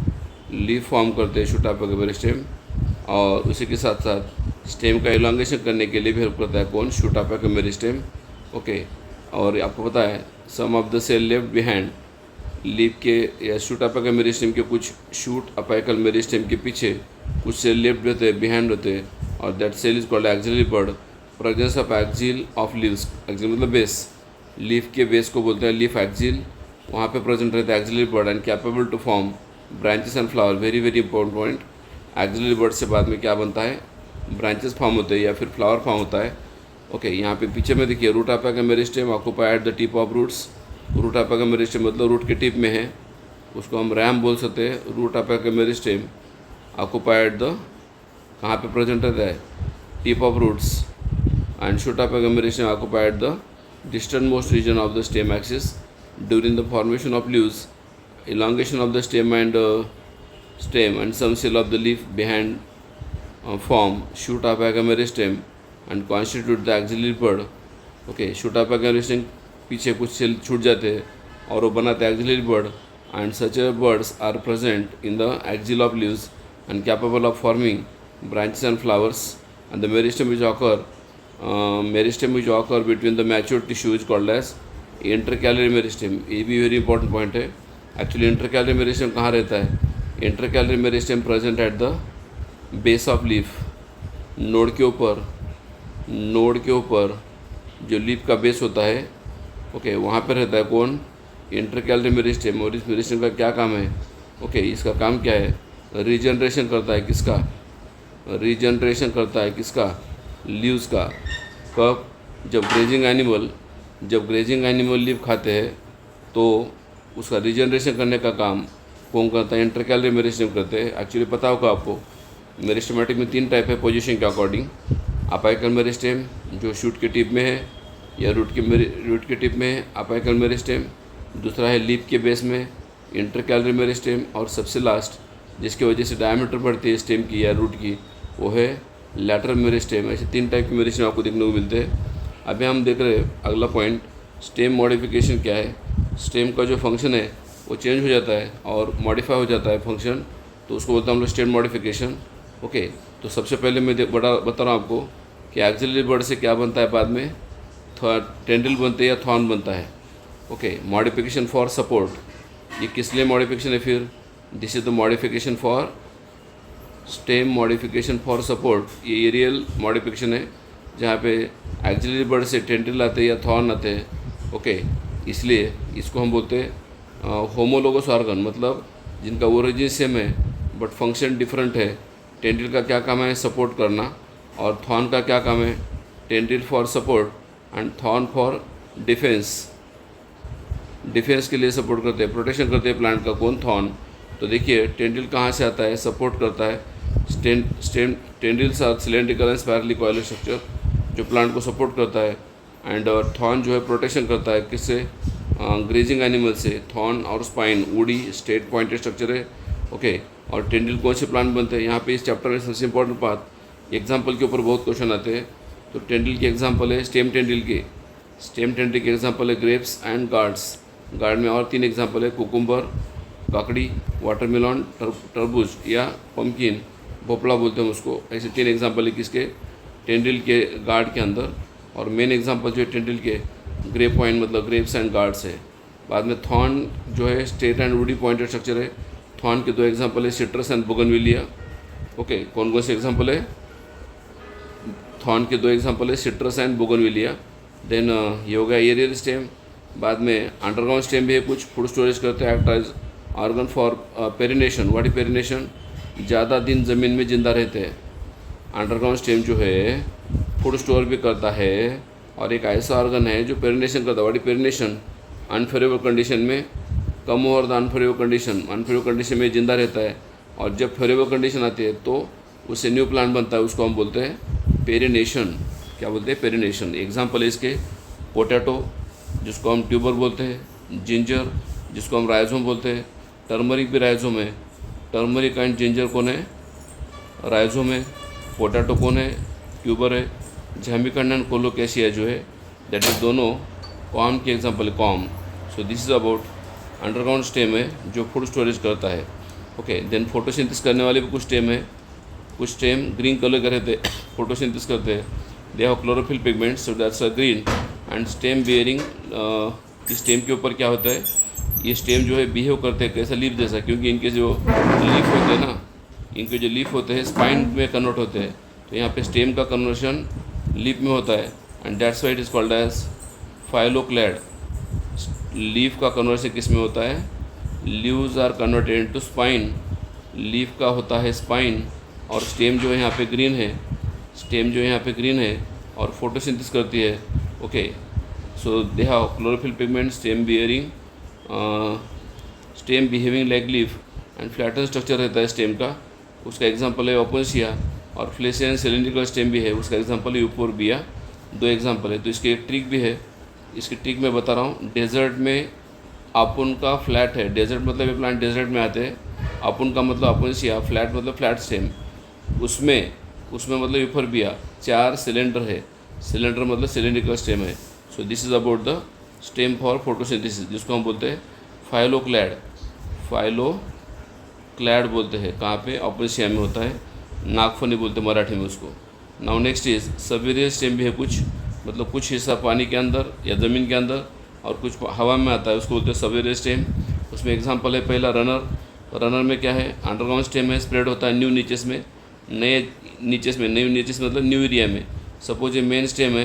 लीफ फॉर्म करते हैं शूट अपाइकल मेरिस्टेम, और उसी के साथ साथ स्टेम का इलांगेशन करने के लिए भी हेल्प करता है कौन, शूट अपाइकल मेरिस्टेम। ओके, और आपको पता है some of the cell left behind, leaf के या शूट अपाइकल मेरिस्टेम के कुछ शूट अपाइकल मेरिस्टेम के पीछे कुछ सेल लेफ्ट रहते हैं, बिहाइंड रहते हैं, और that cell is called axillary bud. Presence of axil of leaves, axil मतलब बेस, लीफ के बेस को बोलते हैं लीफ एक्सिल, वहाँ पे प्रेजेंट रहता है axillary bud and capable to form branches and flower. Very very important point, axillary bud से बाद में क्या बनता है, ब्रांचेस फॉर्म होते हैं या फिर फ्लावर फॉर्म होता है। ओके, यहाँ पे पीछे में देखिए root apical meristem occupy at the tip of roots. Root apical meristem मतलब रूट के टिप में है, उसको हम रैम बोल सकते हैं। Root apical meristem occupy at the, कहाँ पे प्रेजेंट रहता है, tip of roots, and shoot apical meristem occupy at the distant most region of the stem axis during the formation of leaves, elongation of the stem and some cell of the leaf behind form shoot apical meristem and constitute the axillary bud. Okay, shoot apical meristem पीछे कुछ सेल छूट जाते हैं और वो बनाते हैं axillary bud, and such buds are present in the axil of leaves and capable of forming branches and flowers, and the meristem which occur meristem which occur between the mature tissue is called as intercalary meristem. ये भी वेरी इंपॉर्टेंट पॉइंट है। एक्चुअली इंटरकैलरी मेरिस्टेम कहाँ रहता है, intercalary meristem present at the base of leaf, node के ऊपर, नोड के ऊपर जो लीफ का बेस होता है, ओके, वहाँ पर रहता है कौन, इंटरकैलरी मेरिस्टेम। और इस मेरिस्टेम का क्या काम है, ओके, इसका काम क्या है, रीजनरेशन करता है, किसका, रीजनरेशन करता है किसका, लीव्स का। कब, जब ग्रेजिंग एनिमल लीव खाते हैं तो उसका रीजनरेशन करने का काम कौन करता है, इंटरकैलरी मेरिस्टेम करते हैं। एक्चुअली पता होगा आपको, मेरिस्टेमेटिक में 3 टाइप है पोजीशन के अकॉर्डिंग। अपाइकल मेरिस्टेम जो शूट के टिप में है या रूट के टिप में है, अपाइकल मेरिस्टेम। दूसरा है लीफ के बेस में, इंटरकैलरी मेरिस्टेम। और सबसे लास्ट जिसकी वजह से डायमीटर बढ़ती है स्टेम की या रूट की, वो है लैटरल मेरिस्टेम। ऐसे 3 टाइप के मेरिस्टेम आपको देखने को मिलते हैं। अभी हम देख रहे हैं अगला पॉइंट, स्टेम मॉडिफिकेशन क्या है। स्टेम का जो फंक्शन है वो चेंज हो जाता है और मॉडिफाई हो जाता है फंक्शन, तो उसको बोलते हैं हम लोग स्टेम मॉडिफिकेशन। ओके, तो सबसे पहले मैं बता रहा हूँ आपको कि एक्सिलरी बड से क्या बनता है, बाद में टेंड्रिल बनते हैं या थॉर्न बनता है। ओके, मॉडिफिकेशन फॉर सपोर्ट, ये किस लिए मॉडिफिकेशन है फिर, this is the modification for stem modification for support. ये एरियल मॉडिफिकेशन है जहाँ पे एक्सिलरी बड से टेंड्रिल आते हैं या थॉर्न आते हैं। ओके, इसलिए इसको हम बोलते हैं होमोलोगस ऑर्गन, मतलब जिनका ओरिजिन सेम है बट फंक्शन डिफरेंट है। टेंड्रिल का क्या काम है, सपोर्ट करना, और थॉर्न का क्या काम है, tendril for support and thorn for defence. Defence के लिए सपोर्ट करते हैं, प्रोटेक्शन करते हैं प्लांट का, कौन, थॉर्न। तो देखिए टेंड्रिल कहाँ से आता है, सपोर्ट करता है। Tendrils are cylindrical and spirally coil structure जो प्लांट को सपोर्ट करता है, एंड थॉर्न जो है प्रोटेक्शन करता है, किससे, ग्रेजिंग एनिमल से। थॉर्न और spine woody straight pointed structure है। ओके, और टेंड्रिल कौन से प्लांट बनते हैं, यहाँ पे इस चैप्टर में सबसे इंपॉर्टेंट बात, एग्जाम्पल के ऊपर बहुत क्वेश्चन आते हैं। तो टेंड्रिल के एग्जाम्पल है, स्टेम टेंड्रिल के एग्जाम्पल है ग्रेप्स एंड गार्ड्स। गार्ड में और 3 एग्जाम्पल है, कुकुम्बर, काकड़ी, वाटरमेलन, तरबूज या पम्पकिन, भोपड़ा बोलते हैं उसको। ऐसे 3 एग्जाम्पल है किसके, टेंड्रिल के गार्ड के अंदर। और मेन एग्जाम्पल जो है टेंड्रिल के ग्रेप पॉइंट मतलब ग्रेप्स एंड गार्ड्स है। बाद में थॉर्न जो है straight and woody pointed structure है। थॉर्न के 2 एग्जाम्पल है, सिट्रस एंड बोगनविलिया। ओके, कौन कौन से एग्जाम्पल है, थॉर्न के 2 एग्जाम्पल है, सिट्रस एंड बोगनविलिया। देन ये हो गया एरियल स्टेम। बाद में अंडरग्राउंड स्टेम भी है, कुछ फूड स्टोरेज करते हैं, act as organ for perennation. What is perennation? ज़्यादा दिन ज़मीन में ज़िंदा रहते हैं। अंडरग्राउंड स्टेम जो है फूड स्टोर भी करता है, और एक ऐसा ऑर्गन है जो पेरिनेशन करता है। What is perennation? Unfavourable condition में come over the unfavourable condition, unfavourable condition में ज़िंदा रहता है, और जब फेवरेबल कंडीशन आती है तो उससे न्यू प्लांट बनता है, उसको हम बोलते हैं पेरिनेशन। क्या बोलते हैं? पेरिनेशन। एग्जाम्पल है इसके पोटैटो जिसको हम ट्यूबर बोलते हैं, जिंजर जिसको हम राइजोम बोलते हैं, टर्मरिक भी राइजोम है। टर्मरिक एंड जिंजर कौन है? राइजोम है। पोटैटो कौन है? ट्यूबर है। जैमिकंड एंड कोलोकेशिया जो है दैट इज दोनों कॉर्न के एग्जाम्पल है, corn. So this is about underground stem है जो फूड स्टोरेज करता है। ओके, देन फोटोसिंथेसिस करने वाले भी कुछ स्टेम है। कुछ स्टेम ग्रीन कलर के रहते फोटोसिंथेसिस करते हैं, they have chlorophyll pigments, so that's a green. And stem bearing, इस स्टेम के ऊपर क्या होता है, ये स्टेम जो है बिहेव करते हैं कैसा? लीफ जैसा, क्योंकि इनके जो लीफ होते हैं ना, इनके जो लीफ होते हैं स्पाइन में कन्वर्ट होते हैं, तो यहाँ पे स्टेम का कन्वर्शन लीफ में होता है, and that's why it is called as phylloclade. Leaf का कन्वर्शन किस में होता है? Leaves are converted into spine. Leaf का होता है स्पाइन, और स्टेम जो है यहाँ पे ग्रीन है, स्टेम जो है यहाँ पे ग्रीन है और फोटोसिंथेसिस करती है। Okay, so they have chlorophyll pigment, stem bearing, stem behaving like leaf, and flatten structure रहता है स्टेम का। उसका एग्जांपल है ओपनशिया, और फ्लेशियन सिलिंड्रिकल स्टेम भी है, उसका एग्जांपल है यूफोरबिया। दो एग्जांपल है। तो इसके एक ट्रिक भी है, इसकी ट्रिक मैं बता रहा हूँ। डेजर्ट में अपुन का फ्लैट है, डेजर्ट मतलब ये प्लांट डेजर्ट में आते हैं। अपुन का मतलब ओपनशिया, फ्लैट मतलब फ्लैट स्टेम। उसमें मतलब यूफोरबिया 4 सिलेंडर है, सिलेंडर मतलब सिलिंड्रिकल स्टेम है। So this is about the stem for photosynthesis, जिसको हम बोलते हैं फाइलोक्लैड। फाइलोक्लैड बोलते हैं, कहाँ पे? ओपनशिया में होता है, नागफनी बोलते हैं मराठी में उसको। नाउ नेक्स्ट इज सबेरियस स्टेम भी है कुछ, मतलब कुछ हिस्सा पानी के अंदर या ज़मीन के अंदर और कुछ हवा में आता है, उसको बोलते हैं सबेरियस स्टेम। उसमें एग्जांपल है पहला रनर। रनर में क्या है? अंडरग्राउंड स्टेम है, स्प्रेड होता है न्यू नीचेस में, नए नीचेस में, न्यू नीचेस मतलब न्यू एरिया में। सपोज ये मेन स्टेम है,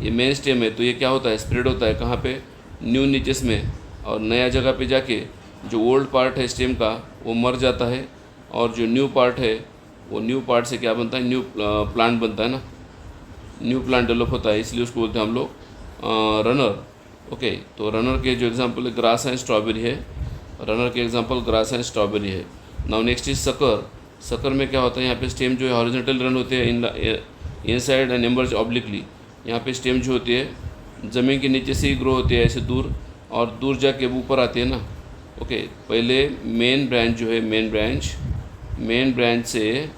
ये मेन स्टेम है, तो ये क्या होता है? स्प्रेड होता है कहाँ पे? न्यू नीचेस में, और नया जगह पे जाके जो ओल्ड पार्ट है स्टेम का वो मर जाता है, और जो न्यू पार्ट है वो न्यू पार्ट से क्या बनता है? न्यू प्लांट बनता है ना, न्यू प्लांट डेवलप होता है, इसलिए उसको बोलते हैं हम लोग रनर। ओके, तो रनर के जो एग्जांपल है ग्रास एंड स्ट्रॉबेरी है, रनर के एग्जांपल ग्रास एंड स्ट्रॉबेरी है। Now next is sucker. Sucker में क्या होता है? यहाँ पे स्टेम जो है हॉरिजॉन्टल रन होते हैं इनसाइड एंड एमर्ज ऑब्लिकली। यहाँ पे स्टेम जो होती है ज़मीन के नीचे से ही ग्रो होती है ऐसे दूर, और दूर जाके ऊपर आती है ना। ओके, पहले मेन ब्रांच जो है, मेन ब्रांच से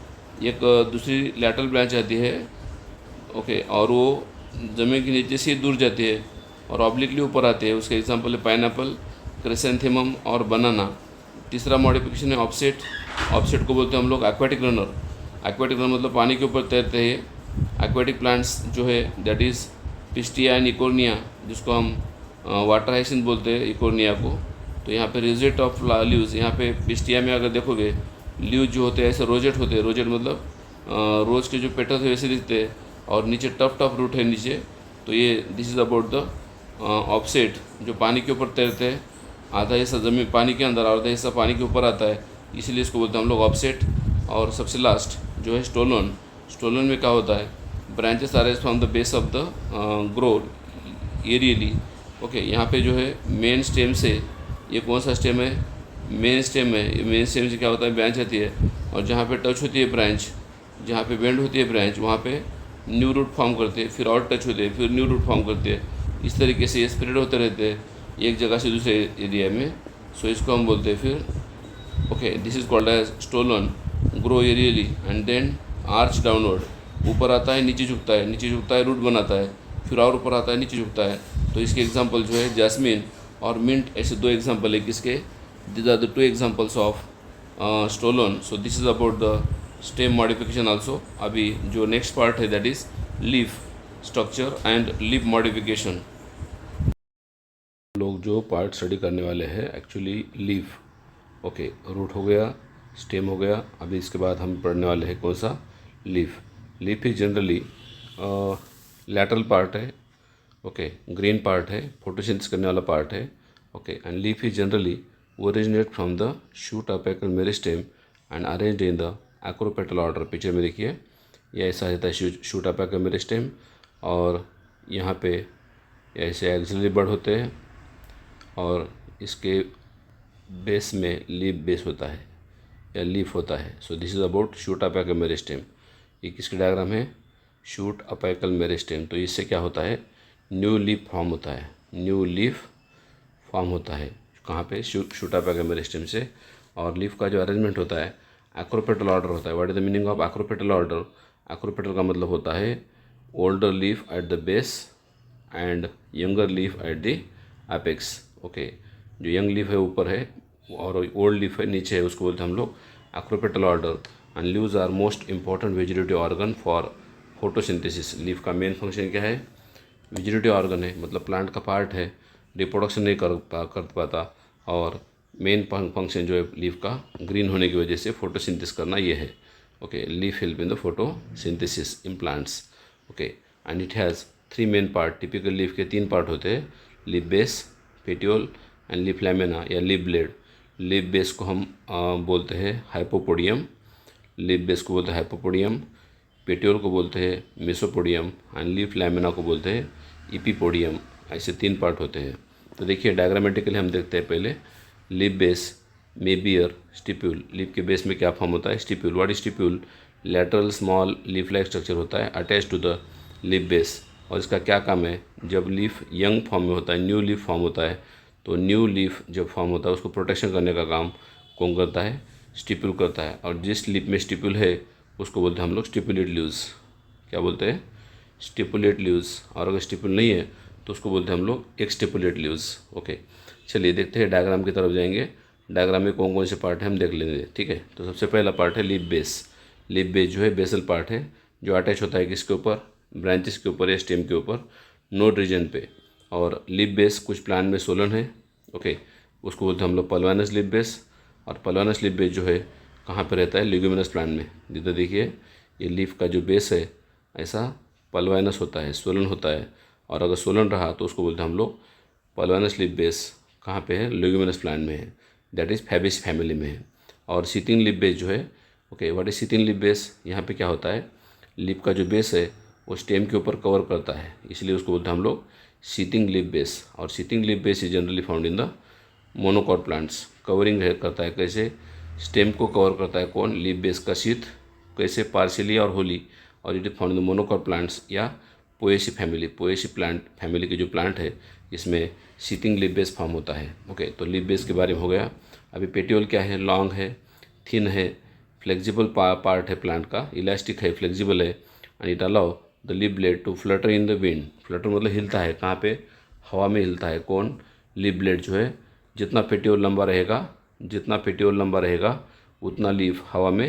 एक दूसरी लैटरल ब्रांच आती है। ओके, और वो ज़मीन के नीचे से दूर जाती है और ऑब्लिकली ऊपर आती है। उसका एग्जांपल है पाइनएप्पल, क्रिसेंथेमम और बनाना। तीसरा मॉडिफिकेशन है ऑफसेट। ऑफसेट को बोलते हैं हम लोग एक्वाटिक रनर। एक्वाटिक रनर मतलब पानी के ऊपर तैरते हैं। एक्वाटिक प्लांट्स जो है that is pistia and Eichhornia, जिसको हम वाटर हाइसिंथ बोलते हैं इकोर्निया को। तो यहाँ पे रिजेट ऑफ लीव्स, यहाँ पे पिस्टिया में अगर देखोगे लीव जो होते हैं ऐसे रोजेट होते हैं। रोजेट मतलब रोज के जो पेटल है वैसे दिखते हैं, और नीचे टफ रूट है नीचे। तो ये this is about the offset, जो पानी के ऊपर तैरते हैं। आधा हिस्सा ज़मीन पानी के अंदर, आधा हिस्सा पानी के ऊपर आता है, इसलिए इसको बोलते हैं हम लोग ऑफसेट। और सबसे लास्ट जो है स्टोलन। स्टोलन में क्या होता है? Branches are from the base of the grow aerially. Okay, यहाँ पे जो है मेन स्टेम से, ये कौन सा स्टेम है? मेन स्टेम है। मेन स्टेम से क्या होता है? ब्रांच आती है, और जहाँ पे टच होती है ब्रांच, जहाँ पे बेंड होती है ब्रांच, वहाँ पे न्यू रूट फॉर्म करते हैं, फिर और टच होते हैं, फिर न्यू रूट फॉर्म करते हैं। इस तरीके से ये स्प्रेड होते रहते हैं एक जगह से दूसरे एरिया में। सो इसको हम बोलते हैं फिर okay, this is called as stolon. Grow aerially and then arch downward. ऊपर आता है, नीचे झुकता है, नीचे झुकता है, रूट बनाता है, फिर और ऊपर आता है, नीचे झुकता है। तो इसके एग्जांपल जो है जैस्मिन और मिंट, ऐसे दो एग्जांपल है किसके? These are the two examples of stolon. So this is about the stem modification also. अभी जो नेक्स्ट पार्ट है that is leaf structure and leaf modification. लोग जो पार्ट स्टडी करने वाले हैं एक्चुअली लीफ। ओके, रूट हो गया, स्टेम हो गया, अभी इसके बाद हम पढ़ने वाले हैं कौन सा? लीफ। लीफ ही जनरली लैटरल पार्ट है। ओके, ग्रीन पार्ट है, फोटोसिंथेसिस करने वाला पार्ट है। Okay, and leaf is generally originate from the shoot apical meristem and arranged in the acropetal order. Picture में देखिए ये ऐसा रहता है शूट अपेकल मेरिस्टेम, और यहाँ पे ऐसे एक्सिलरी बड होते हैं और इसके बेस में लीफ बेस होता है या लीफ होता है। So this is about shoot apical meristem. ये किसकी डायग्राम है? Shoot apical meristem. तो इससे क्या होता है? न्यू लीफ फॉर्म होता है, न्यू लीफ फॉर्म होता है कहाँ पे? शूट अपेकल मेरिस्टेम से। और लीफ का जो अरेंजमेंट होता है एक्रोपेटल ऑर्डर होता है। What is the meaning of acropetal order? Acropetal का मतलब होता है older leaf eight the base and younger leaf at the apex. Okay, जो यंग लीफ है ऊपर है और ओल्ड लीफ है नीचे है, उसको बोलते हैं हम लोग acropetal order. And leaves are most important vegetative organ for photosynthesis. Leaf का मेन फंक्शन क्या है? वेजिटेटिव ऑर्गन है, मतलब प्लांट का पार्ट है, रिप्रोडक्शन नहीं कर पाता, और मेन फंक्शन जो है लीफ का ग्रीन होने की वजह से फोटोसिंथेसिस करना ये है। Okay, leaf help in the photosynthesis in plants. Okay, and it has 3 main part. Typical leaf के 3 पार्ट होते हैं, leaf base, petiole and leaf lamina या लीफ ब्लेड। लीफ बेस को हम बोलते हैं हाइपोपोडियम, लीफ बेस को बोलते हैं हाइपोपोडियम, पेटियोल को बोलते हैं मेसोपोडियम एंड लीफ लैमिना को बोलते हैं इपीपोडियम। ऐसे 3 पार्ट होते हैं। तो देखिए डायग्रामेटिकली हम देखते हैं पहले। Leaf base may bear stipule. Leaf के बेस में क्या फॉर्म होता है? Stipule. What is stipule? Lateral small leaf like structure होता है attach to the leaf base. और इसका क्या काम है? जब लीफ यंग फॉर्म में होता है, न्यू लीफ फॉर्म होता है, तो न्यू लीफ जब फॉर्म होता है उसको प्रोटेक्शन करने का काम कौन करता है? स्टिप्यूल करता है। और जिस लीफ में स्टिप्यूल है उसको बोलते हैं हम लोग स्टिपुलेट लीव्स। क्या बोलते हैं? Stipulate leaves. और अगर स्टिपुल नहीं है तो उसको बोलते हैं हम लोग एक्सटिपुलेट लीव्स। ओके, चलिए देखते हैं, डायग्राम की तरफ जाएंगे। डायग्राम में कौन कौन से पार्ट है हम देख लेंगे। ठीक है, तो सबसे पहला पार्ट है लीफ बेस। लीफ बेस जो है बेसल पार्ट है जो अटैच होता है किसके ऊपर? ब्रांचेस के ऊपर या स्टेम के ऊपर, नोड रीजन पे। और लीफ बेस कुछ प्लांट में सोलन है। ओके, उसको बोलते हैं हम लोग पल्वानस लीफ बेस। और पल्वानस लीफ बेस जो है कहाँ पे रहता है? लिग्यूमिनस प्लांट में। जिधर देखिए ये लीफ का जो बेस है ऐसा पल्वानस होता है, सोलन होता है। और अगर सोलन रहा तो उसको बोलते हैं हम लोग पल्वानस लीफ बेस। कहाँ पे है? लिग्यूमिनस प्लांट में है, दैट इज़ फैबेसी फैमिली में है। और सीटिंग लीफ बेस जो है, okay, what is seating leaf base? यहाँ पे क्या होता है? लीफ का जो बेस है वो स्टेम के ऊपर कवर करता है, इसलिए उसको बोलते हैं हम लोग सीटिंग लीफ बेस। और sheathing leaf base is generally found in the monocot plants. Covering करता है कैसे? स्टेम को कवर करता है कौन? लीफ बेस का शीथ। कैसे? पार्शियली और होली। और it is found in the monocot plants या Poaceae family. Poaceae plant family के जो प्लांट है इसमें सीटिंग लीफ बेस फॉर्म होता है। ओके, तो लीफ बेस के बारे में हो गया। अभी पेटियोल क्या है? लॉन्ग है, थिन है, फ्लेक्सिबल पार्ट है प्लांट का, इलास्टिक है, फ्लेक्सिबल है, and it allow the leaf blade to flutter in the wind. Flutter मतलब हिलता है, कहाँ पे? हवा में हिलता है। कौन? लीफ ब्लेड जो है। जितना पेटियोल लंबा रहेगा, जितना पेटियोल लंबा रहेगा उतना लीफ हवा में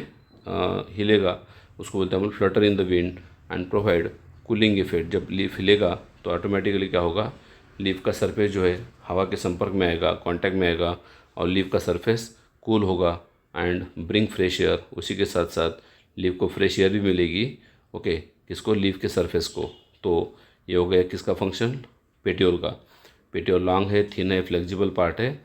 हिलेगा, उसको बोलते हैं हम Flutter in the wind and provide cooling effect. जब लीफ हिलेगा तो ऑटोमेटिकली क्या होगा? लीफ का सरफेस जो है हवा के संपर्क में आएगा, कांटेक्ट में आएगा, और लीफ का सरफेस कूल होगा एंड ब्रिंग फ्रेश एयर। उसी के साथ साथ लीफ को फ्रेश एयर भी मिलेगी। ओके, किसको? लीफ के सरफेस को। तो ये हो गया किसका फंक्शन? पेटियोल का। पेटियोल लॉन्ग है, थिन है, फ्लेक्सिबल पार्ट है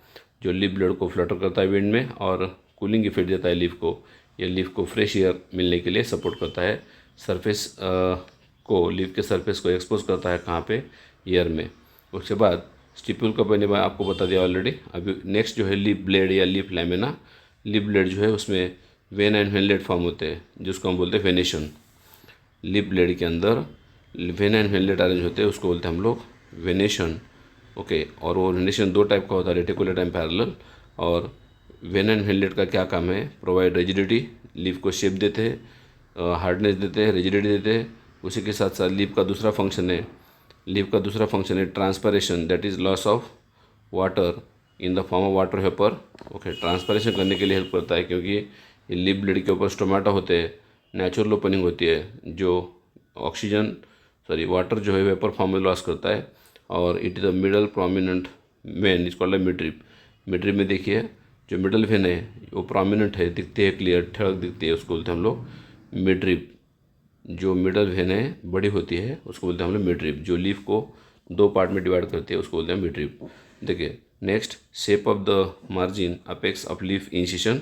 जो लीफ ब्लेड को फ्लटर करता है विंड में और कूलिंग इफेक्ट देता है लीफ को। ये लीफ को फ्रेश एयर मिलने के लिए सपोर्ट करता है। सरफेस को, लीफ के सरफेस को एक्सपोज करता है कहाँ पे? एयर में। उसके बाद स्टिप्यूल का मैंने आपको बता दिया ऑलरेडी। अभी नेक्स्ट जो है लीफ ब्लेड या लीफ लैमिना। लीफ ब्लेड जो है उसमें वेन एंड वेनलेट फॉर्म होते हैं जिसको हम बोलते हैं वेनेशन। लीफ ब्लेड के अंदर वेन एंड वेनलेट अरेंज होते हैं, उसको बोलते हैं हम लोग वेनेशन। ओके, और वो वेनेशन 2 टाइप का होता है, रेटिकुलर एंड पैरेलल। और वेन एंड वेनलेट का क्या काम है? प्रोवाइड रिजिडिटी, लीफ को शेप देते हैं, हार्डनेस देते हैं, रिजिडिटी देते हैं। उसी के साथ साथ लीफ का दूसरा फंक्शन है transpiration, that is loss of water in the form of water vapour. Okay, transpiration करने के लिए हेल्प करता है क्योंकि ये लीफ ब्लेड के ऊपर स्टोमेटा होते हैं, नेचुरल ओपनिंग होती है जो वाटर जो है वेपर फॉर्म में लॉस करता है। और it is the middle prominent when, is called midrib. Midrib में देखिए जो मिडल वेन है वो प्रोमिनेंट है, दिखती है, क्लियर ठड़क दिखती है, उसको बोलते हैं हम लोग मिडरिप। जो मिडल वेन है बड़ी होती है उसको बोलते हैं हम लोग मिडरिप। जो लीफ को 2 पार्ट में डिवाइड करती है उसको बोलते हैं मिडरिप। देखिए next, shape of the margin apex of leaf incision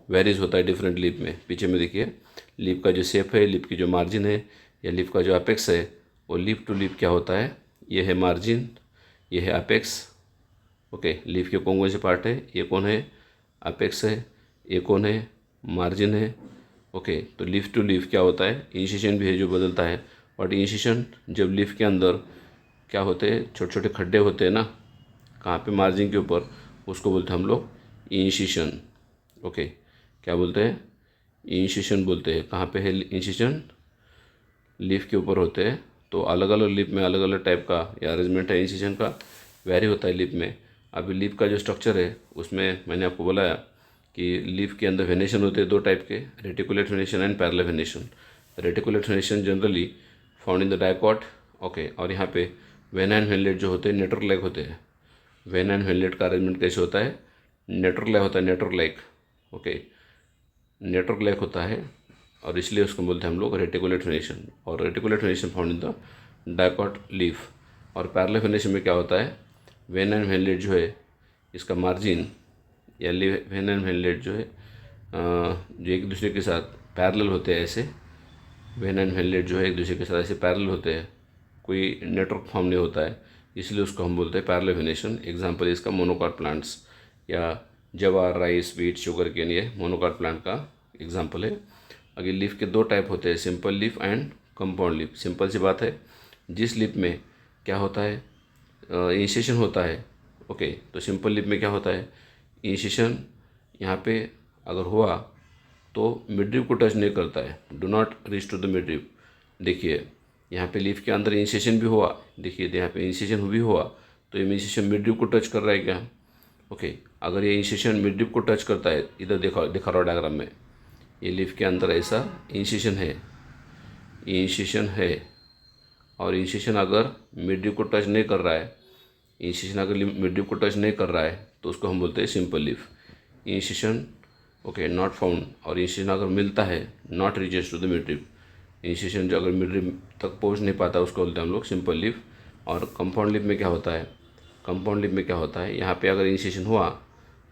varies होता है डिफरेंट लीफ में। पीछे में देखिए लीफ का जो शेप है, लीफ की जो मार्जिन है या लीफ का जो अपेक्स है, वो लीफ टू लीफ क्या होता है, ये है मार्जिन, ये है अपेक्स। ओके, लीफ के कौन कौन से पार्ट है, ये कौन है, अपेक्स है, ये कौन है, मार्जिन है। ओके, तो लीफ टू लीफ क्या होता है, इंसिशन भी है जो बदलता है। बट इंसिशन जब लीफ के अंदर क्या होते हैं, छोटे छोटे खड्डे होते हैं ना, कहाँ पे, मार्जिन के ऊपर, उसको बोलते हैं हम लोग इंसिशन। ओके, क्या बोलते हैं, इंसिशन बोलते हैं। कहाँ पे है इंसिशन, लीफ के ऊपर होते हैं। तो अलग अलग लीफ में अलग अलग टाइप का या अरेंजमेंट है इंसिशन का, वेरी होता है लीफ में। अभी लीफ का जो स्ट्रक्चर है उसमें मैंने आपको बताया कि लीफ के अंदर वेनेशन होते हैं दो टाइप के, reticulate venation and parallel venation. Reticulate venation generally found in the dicot. Okay, और यहाँ पे वेन एंड वेनलेट जो होते हैं नेटवर्क लाइक होते हैं। वेन एंड वेनलेट का अरेंजमेंट कैसे होता है, नेटवर्क लाइक होता है, network like. Okay, network like होता है और इसलिए उसको बोलते हैं हम लोग रेटिकुलेट वेनेशन। और reticulate venation found in the dicot leaf. और पैरेलल वेनेशन में क्या होता है, वेन एंड वेनलेट जो है इसका मार्जिन या वेन एंड वेनलेट जो है जो एक दूसरे के साथ पैरेलल होते हैं, ऐसे वेन एंड वेनलेट जो है एक दूसरे के साथ ऐसे पैरेलल होते हैं, कोई नेटवर्क फॉर्म नहीं होता है, इसलिए उसको हम बोलते हैं पैरेलल वेनेशन। एग्जांपल इसका मोनोकॉट प्लांट्स या जवार, राइस, व्हीट, शुगर केन, ये मोनोकॉट प्लांट का एग्जांपल है। अगर लीफ के दो टाइप होते हैं, simple leaf and compound leaf. Simple सी बात है, जिस लीफ में क्या होता है, इंसिशन होता है। ओके, तो सिंपल लीफ में क्या होता है, इंसिशन यहाँ पे अगर हुआ तो मिडरिप को टच नहीं करता है, do not reach to the midrib. देखिए यहाँ पे लीफ के अंदर इंसिशन भी हुआ, देखिए यहाँ पे इंसिशन भी हुआ, तो ये इंसिशन मिडरिप को टच कर रहा है क्या। ओके, अगर ये इंसिशन मिडरिप को टच करता है, इधर दिखा रहा डायग्राम में, ये लीफ के अंदर ऐसा इंसिशन है, इंसिशन है, और इंसिशन अगर मिडरिप को टच नहीं कर रहा है, इंसिशन अगर मिडरिप को टच नहीं कर रहा है तो उसको हम बोलते हैं simple leaf. Incision okay not found, और इंसिशन अगर मिलता है, not reaches to the midrib, incision जो अगर मिडरिप तक पहुंच नहीं पाता उसको बोलते हैं हम लोग सिंपल लीफ। और कंपाउंड लीफ में क्या होता है, कंपाउंड लीफ में क्या होता है, यहाँ पे अगर इंसिशन हुआ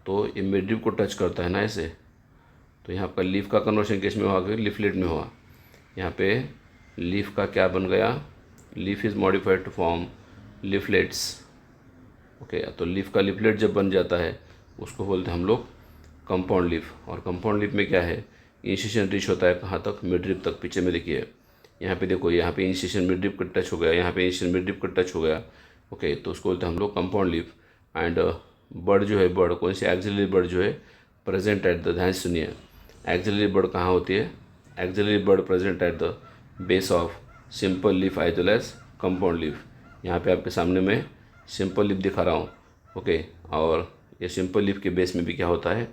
तो ये मिडरिप को टच करता है ना ऐसे, तो यहाँ पर लीफ का कन्वर्शन किस में हुआ, लिफलेट में हुआ। यहाँ पे लीफ का क्या बन गया, leaf is modified to form leaflets. Okay, तो लीफ का लिफलेट जब बन जाता है उसको बोलते हैं हम लोग कंपाउंड लीफ। और कंपाउंड लीफ में क्या है, इंसिशन रीच होता है कहाँ तक, मिडरिप तक। पीछे में देखिए यहाँ पे देखो, यहाँ पे इंसिशन मिडरिप का टच हो गया, यहाँ पे इंसिशन मिडरिप का टच हो गया। ओके, तो उसको बोलते हैं हम लोग कंपाउंड लीफ। एंड बर्ड जो है, बर्ड कौन सी, एक्सिलरी बर्ड जो है प्रेजेंट एट द, ध्यान से सुनिए, एक्सिलरी बर्ड कहाँ होती है, axillary bud present at the base of simple leaf as well as compound leaf. यहाँ पे आपके सामने में सिंपल लीफ दिखा रहा हूँ। ओके, और ये सिंपल लीफ के बेस में भी क्या होता है,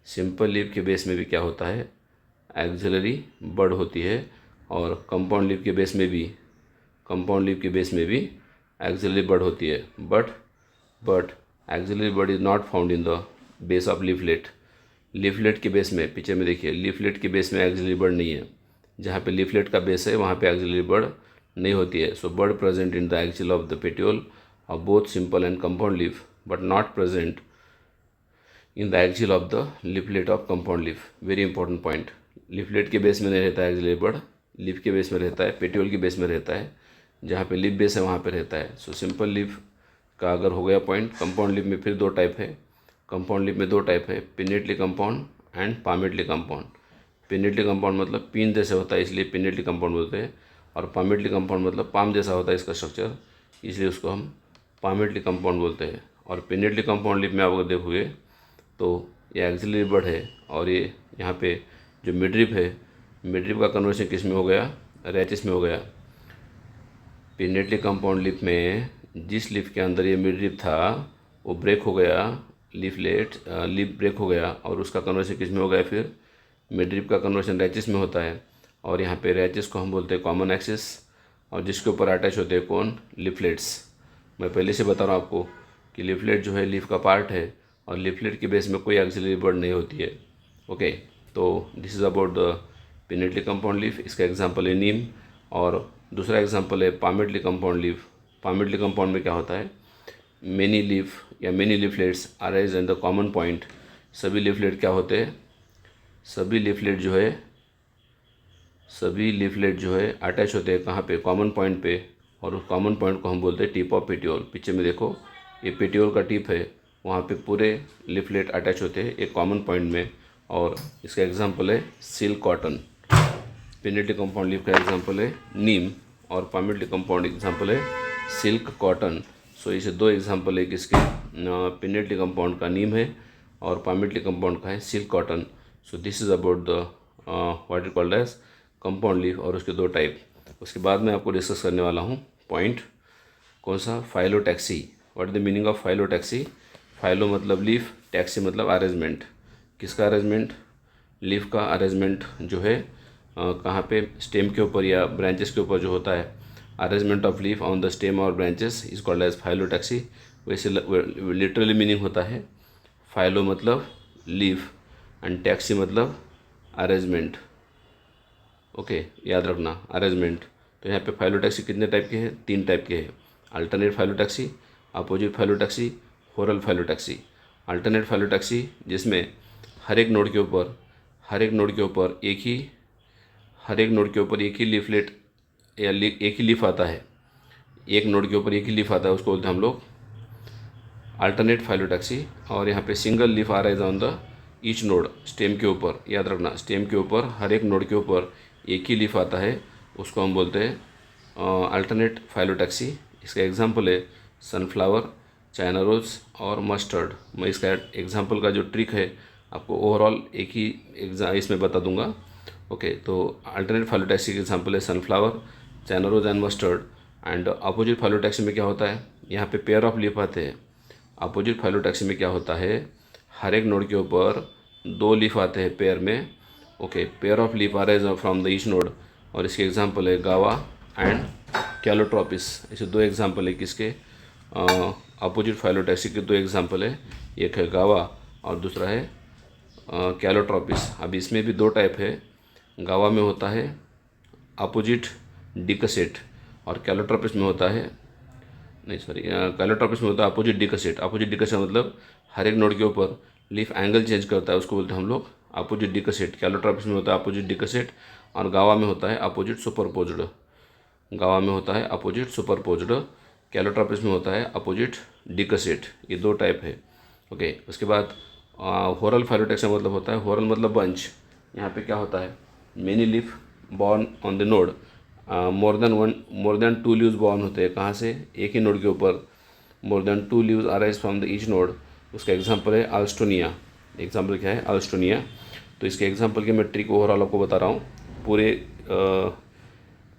सिंपल लीफ के बेस में भी क्या होता है, एक्सिलरी बर्ड होती है। और कंपाउंड लीफ के बेस में भी, कंपाउंड लीफ के बेस में भी एक्सिलरी बर्ड होती है। But axillary bud is not found in the base of leaflet. Leaflet के बेस में, पीछे में देखिए, लीफलेट के बेस में एक्सिलरी बर्ड नहीं है। जहाँ पे लीफलेट का बेस है वहाँ पे एक्सिलरी बर्ड नहीं होती है। So bud present in the axil of the petiole of both simple and compound leaf, but not present in the axil of the leaflet of compound leaf. Very important point, leaflet के बेस में नहीं रहता है एक्सिलरी बर्ड, लीफ के बेस में रहता है, पेट्यूल के बेस में रहता है। जहाँ पे लीफ बेस है वहाँ पे रहता है। सो सिंपल लीफ का अगर हो गया पॉइंट। कंपाउंड लीफ में फिर दो टाइप है, कंपाउंड लीफ में दो टाइप है, pinnately compound and palmately compound. Pinnately compound मतलब पिन जैसे होता है, इसलिए पिनेटली कंपाउंड बोलते हैं। और पामेटली कंपाउंड मतलब पाम जैसा होता है इसका स्ट्रक्चर, इसलिए उसको हम पामेटली कंपाउंड बोलते हैं। और पिनेटली कंपाउंड लीफ में आप अगर देखोगे तो ये एक्सिलरी बर्ड है, और ये यहाँ पे जो मिडरिप है, मिडरिप का कन्वर्शन किस में हो गया, रैचिस में हो गया। पिनेटली कंपाउंड लीफ में जिस लीफ के अंदर ये मिडरिप था वो ब्रेक हो गया, लीफ ब्रेक हो गया, और उसका कन्वर्शन किस में हो गया, फिर मिडरिप का कन्वर्शन रैचिस में होता है। और यहाँ पे रैचिस को हम बोलते हैं कॉमन एक्सिस, और जिसके ऊपर अटैच होते हैं कौन, लिफलेट्स। मैं पहले से बता रहा हूँ आपको कि लिफलेट जो है लीफ का पार्ट है, और लिफलेट के बेस में कोई एक्सिलरी बर्ड नहीं होती है। ओके, तो this is about the pinnately compound leaf. इसका एग्जांपल है नीम, और दूसरा एग्जांपल है palmately compound leaf. Palmately compound में क्या होता है, मेनी लीफ या many leaflets arise in the common point. सभी लीफलेट क्या होते हैं, सभी लीफलेट जो है अटैच होते हैं कहाँ पे, कॉमन पॉइंट पे, और उस कॉमन पॉइंट को हम बोलते हैं टिप ऑफ पेटियोल। पीछे में देखो ये पेटियोल का टिप है, वहाँ पे पूरे लीफलेट अटैच होते हैं एक कॉमन पॉइंट में। और इसका एग्जांपल है silk cotton. Pinnately compound leaf का एग्जांपल है नीम, और परमेंटली कंपाउंड एग्जांपल है सिल्क कॉटन। सो इसे दो एग्जांपल है किसके, पिनेटली कंपाउंड का नीम है और परमेंटली कंपाउंड का है silk cotton. So this is about the what is called as compound leaf और उसके दो टाइप। उसके बाद मैं आपको डिस्कस करने वाला हूँ पॉइंट कौन सा, phyllotaxy. What is the meaning of phyllotaxy. Phyllo मतलब लीफ, टैक्सी मतलब अरेंजमेंट। किसका अरेंजमेंट, लीफ का अरेंजमेंट जो है कहाँ पे, स्टेम के ऊपर या ब्रांचेस के ऊपर जो होता है, arrangement of leaf on the stem और branches is called as phyllotaxy. वैसे लिटरली मीनिंग होता है फाइलो मतलब लीफ एंड टैक्सी मतलब अरेंजमेंट। ओके, याद रखना अरेंजमेंट। तो यहाँ पे फाइलोटैक्सी कितने टाइप के हैं, तीन टाइप के हैं। Alternate phyllotaxy, opposite phyllotaxy, whorl phyllotaxy. Alternate phyllotaxy जिसमें हर एक नोड के ऊपर एक ही लीफलेट या एक ही लीफ आता है, एक नोड के ऊपर एक ही लीफ आता है, उसको बोलते हैं हम लोग अल्टरनेट फाइलोटैक्सी। और यहाँ पे सिंगल लीफ आ रहा है on the each node, stem के ऊपर, याद रखना स्टेम के ऊपर हर एक नोड के ऊपर एक ही लीफ आता है, उसको हम बोलते हैं अल्टरनेट फाइलोटैक्सी। इसका एग्जांपल है सनफ्लावर, चाइना रोज और मस्टर्ड। मैं इसका एग्जांपल का जो ट्रिक है आपको ओवरऑल एक ही इसमें बता दूंगा। ओके, तो अल्टरनेट फाइलोटैक्सी के एग्जांपल है sunflower, China rose and mustard. And opposite phyllotaxy में क्या होता है, यहाँ पे पेयर ऑफ लीफ आते हैं। अपोजिट फाइलोटैक्सी में क्या होता है, हर एक नोड के ऊपर दो लीफ आते हैं पेयर में। ओके, पेयर ऑफ लीफ आ रहे हैं फ्रॉम द ईच नोड, और इसके एग्जांपल है गावा एंड कैलोट्रोपिस। ऐसे दो एग्जांपल है किसके, अपोजिट फाइलोटैक्सी के दो एग्जांपल है, एक है गावा और दूसरा है कैलोट्रोपिस। अब इसमें भी दो टाइप है, गावा में होता है अपोजिट डिकसेट और कैलोट्रोपिस में होता है, नहीं सॉरी, कैलोट्रोपिस में होता है अपोजिट डिकसेट। अपोजिट डिकसेट मतलब हर एक नोड के ऊपर लीफ एंगल चेंज करता है, उसको बोलते हैं हम लोग अपोजिट डिकसेट। कैलोट्रोपिस में होता है अपोजिट डिकसेट और गावा में होता है अपोजिट सुपरपोज्ड। गावा में होता है अपोजिट सुपरपोज्ड, कैलोट्रोपिस में होता है अपोजिट डिकसेट। ये दो टाइप है। ओके, उसके बाद होरल फाइलोटैक्सी मतलब होता है, होरल मतलब बंच। यहाँ पे क्या होता है, many leaf born on the node, more than two leaves born होते हैं, कहाँ से, एक ही नोड के ऊपर more than two leaves arise from the each node. उसका एग्जांपल है अल्स्टोनिया। एग्जांपल क्या है, अल्स्टोनिया। तो इसके एग्जांपल के मैं ट्रिक ओवरऑल आपको बता रहा हूँ। पूरे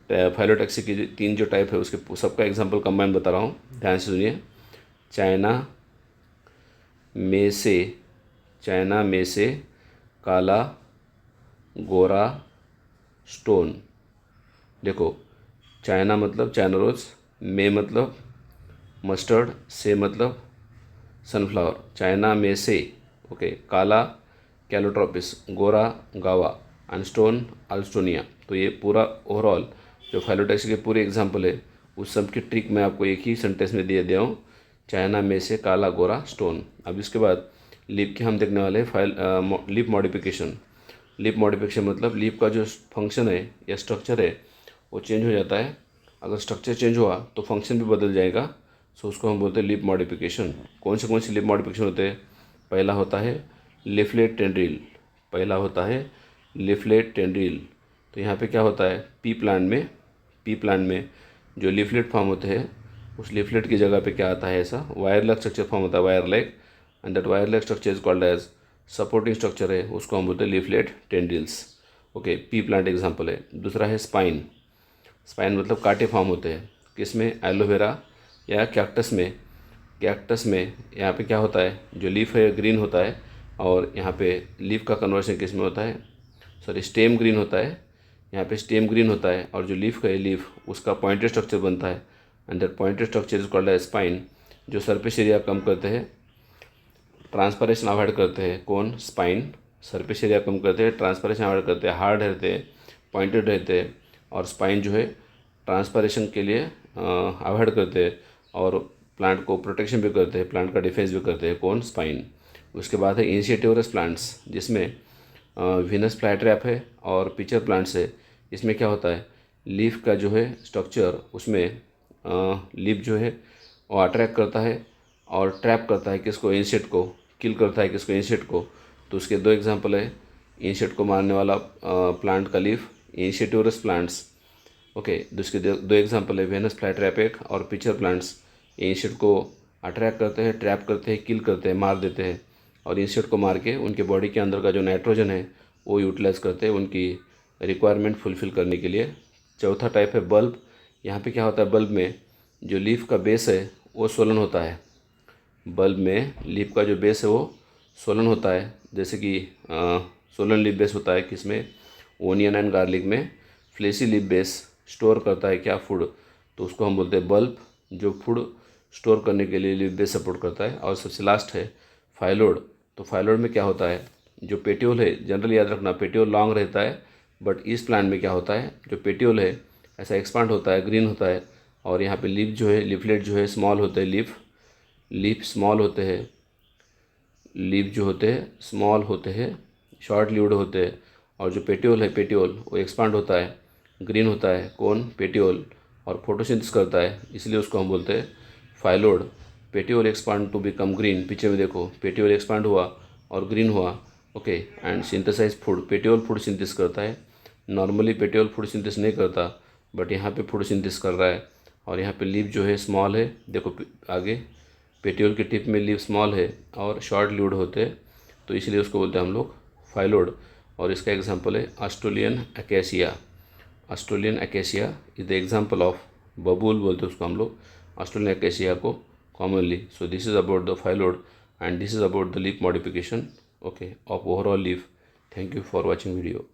फाइलोटैक्सी की तीन जो टाइप है उसके सबका एग्जांपल कंबाइन बता रहा हूँ, ध्यान से सुनिए। चाइना में से काला गोरा स्टोन। देखो, चाइना मतलब चाइना रोज, में मतलब मस्टर्ड, से मतलब सनफ्लावर। चाइना में से, ओके, काला कैलोट्रोपिस, गोरा गावा एंड स्टोन अल्स्टोनिया। तो ये पूरा ओवरऑल जो फाइलोटैक्सी के पूरे एग्जांपल है उस सब की ट्रिक मैं आपको एक ही सेंटेंस में दिया हूँ, चाइना में से काला गोरा स्टोन। अब इसके बाद लीफ के हम देखने वाले हैं लीफ मॉडिफिकेशन। लीफ मॉडिफिकेशन मतलब लीफ का जो फंक्शन है या स्ट्रक्चर है वो चेंज हो जाता है। अगर स्ट्रक्चर चेंज हुआ तो फंक्शन भी बदल जाएगा, सो उसको हम बोलते हैं लीफ मॉडिफिकेशन। कौन से लीफ मॉडिफिकेशन होते हैं, पहला होता है लीफलेट टेंड्रिल। तो यहाँ पे क्या होता है, पी प्लांट में जो लीफलेट फॉर्म होते हैं उस लीफलेट की जगह पे क्या आता है, ऐसा वायर लाइक स्ट्रक्चर फॉर्म होता है, wire like, and that wire like structure is called as supporting structure है, उसको हम बोलते हैं leaflet tendrils. Okay, pea plant example है। दूसरा है स्पाइन मतलब कांटे फॉर्म होते हैं, किसमें, एलोवेरा या कैक्टस में यहाँ पे क्या होता है, जो लीफ है ग्रीन होता है और यहाँ पे लीफ का कन्वर्शन किस में होता है, सॉरी स्टेम ग्रीन होता है। यहाँ पे स्टेम ग्रीन होता है और जो लीफ का है लीफ उसका पॉइंटेड स्ट्रक्चर बनता है, and that pointed structure is called as spine. जो सरफेस एरिया कम करते हैं, ट्रांसपरेशन अवॉइड करते हैं, कौन, स्पाइन। सरफेस एरिया कम करते हैं, ट्रांसपरेशन अवॉइड करते हैं, हार्ड रहते हैं, पॉइंटेड रहते हैं। और स्पाइन जो है ट्रांसपरेशन के लिए अवॉइड करते हैं और प्लांट को प्रोटेक्शन भी करते हैं, प्लांट का डिफेंस भी करते हैं। कौन? स्पाइन। उसके बाद है इनिशिएटिवरस प्लांट्स, जिसमें विनस फ्लाईट्रैप है और पिचर प्लांट्स है। इसमें क्या होता है, लीफ का जो है स्ट्रक्चर, उसमें लीफ जो है वो अट्रैक्ट करता है और ट्रैप करता है किसको? इंसेक्ट को। किल करता है किसको? इंसेक्ट को। तो उसके दो एग्जांपल है, इंसेक्ट को मारने वाला प्लांट का लीफ, इनिशिएटिवरस प्लांट्स। ओके, उसके दो एग्जांपल है, वेनस फ्लाईट्रैप एक और पिचर प्लांट्स। इंसेक्ट को अट्रैक्ट करते हैं, ट्रैप करते हैं, किल करते हैं, मार देते हैं, और इंसेक्ट को मार के उनके बॉडी के अंदर का जो नाइट्रोजन है वो यूटिलाइज करते हैं उनकी रिक्वायरमेंट फुलफ़िल करने के लिए। चौथा टाइप है बल्ब। यहाँ पे क्या होता है, बल्ब में जो लीफ का बेस है वो सोलन होता है। बल्ब में लीफ का जो बेस है वो सोलन होता है, जैसे कि सोलन लीफ बेस होता है किसमें? ओनियन एंड गार्लिक में फ्लेसी लीफ बेस स्टोर करता है क्या? फूड। तो उसको हम बोलते हैं बल्ब, जो फूड स्टोर करने के लिए लीफ बेस सपोर्ट करता है। और सबसे लास्ट है फाइलोड। तो फाइलोड में क्या होता है, जो पेटियोल है, जनरली याद रखना पेटियोल लॉन्ग रहता है, बट इस प्लांट में क्या होता है, जो पेटियोल है ऐसा एक्सपांड होता है, ग्रीन होता है, और यहाँ पे लीफ जो है, लीफलेट जो है स्मॉल होते हैं, लीफ स्मॉल होते हैं, लीफ जो होते हैं स्मॉल होते हैं, शॉर्ट लीव्ड होते हैं, और जो पेटियोल है, पेटियोल वो एक्सपांड होता है, ग्रीन होता है। कौन? पेटियोल। और फोटोसिंथेसिस करता है, इसलिए उसको हम बोलते हैं phyllode. Petiole expand to become green. पीछे में देखो, पेटियोल एक्सपांड हुआ और ग्रीन हुआ। Okay, and synthesize food. Petiole food synthesis करता है। नॉर्मली पेटियोल फूड सिंथेसिस नहीं करता, बट यहाँ पे फूड सिंथेसिस कर रहा है। और यहाँ पे लीफ जो है स्मॉल है, देखो आगे पेटियोल के टिप में लीफ स्मॉल है और शॉर्ट लीव्ड होते हैं, तो इसलिए उसको बोलते हैं हम लोग फाइलोड। और इसका एग्जांपल है Australian acacia. Australian acacia is the example of बबूल बोलते हैं उसको हम लोग, ऑस्ट्रेलियन अकेसिया को commonly. So this is about the phyllode and this is about the leaf modification, okay, of overall leaf. Thank you for watching video.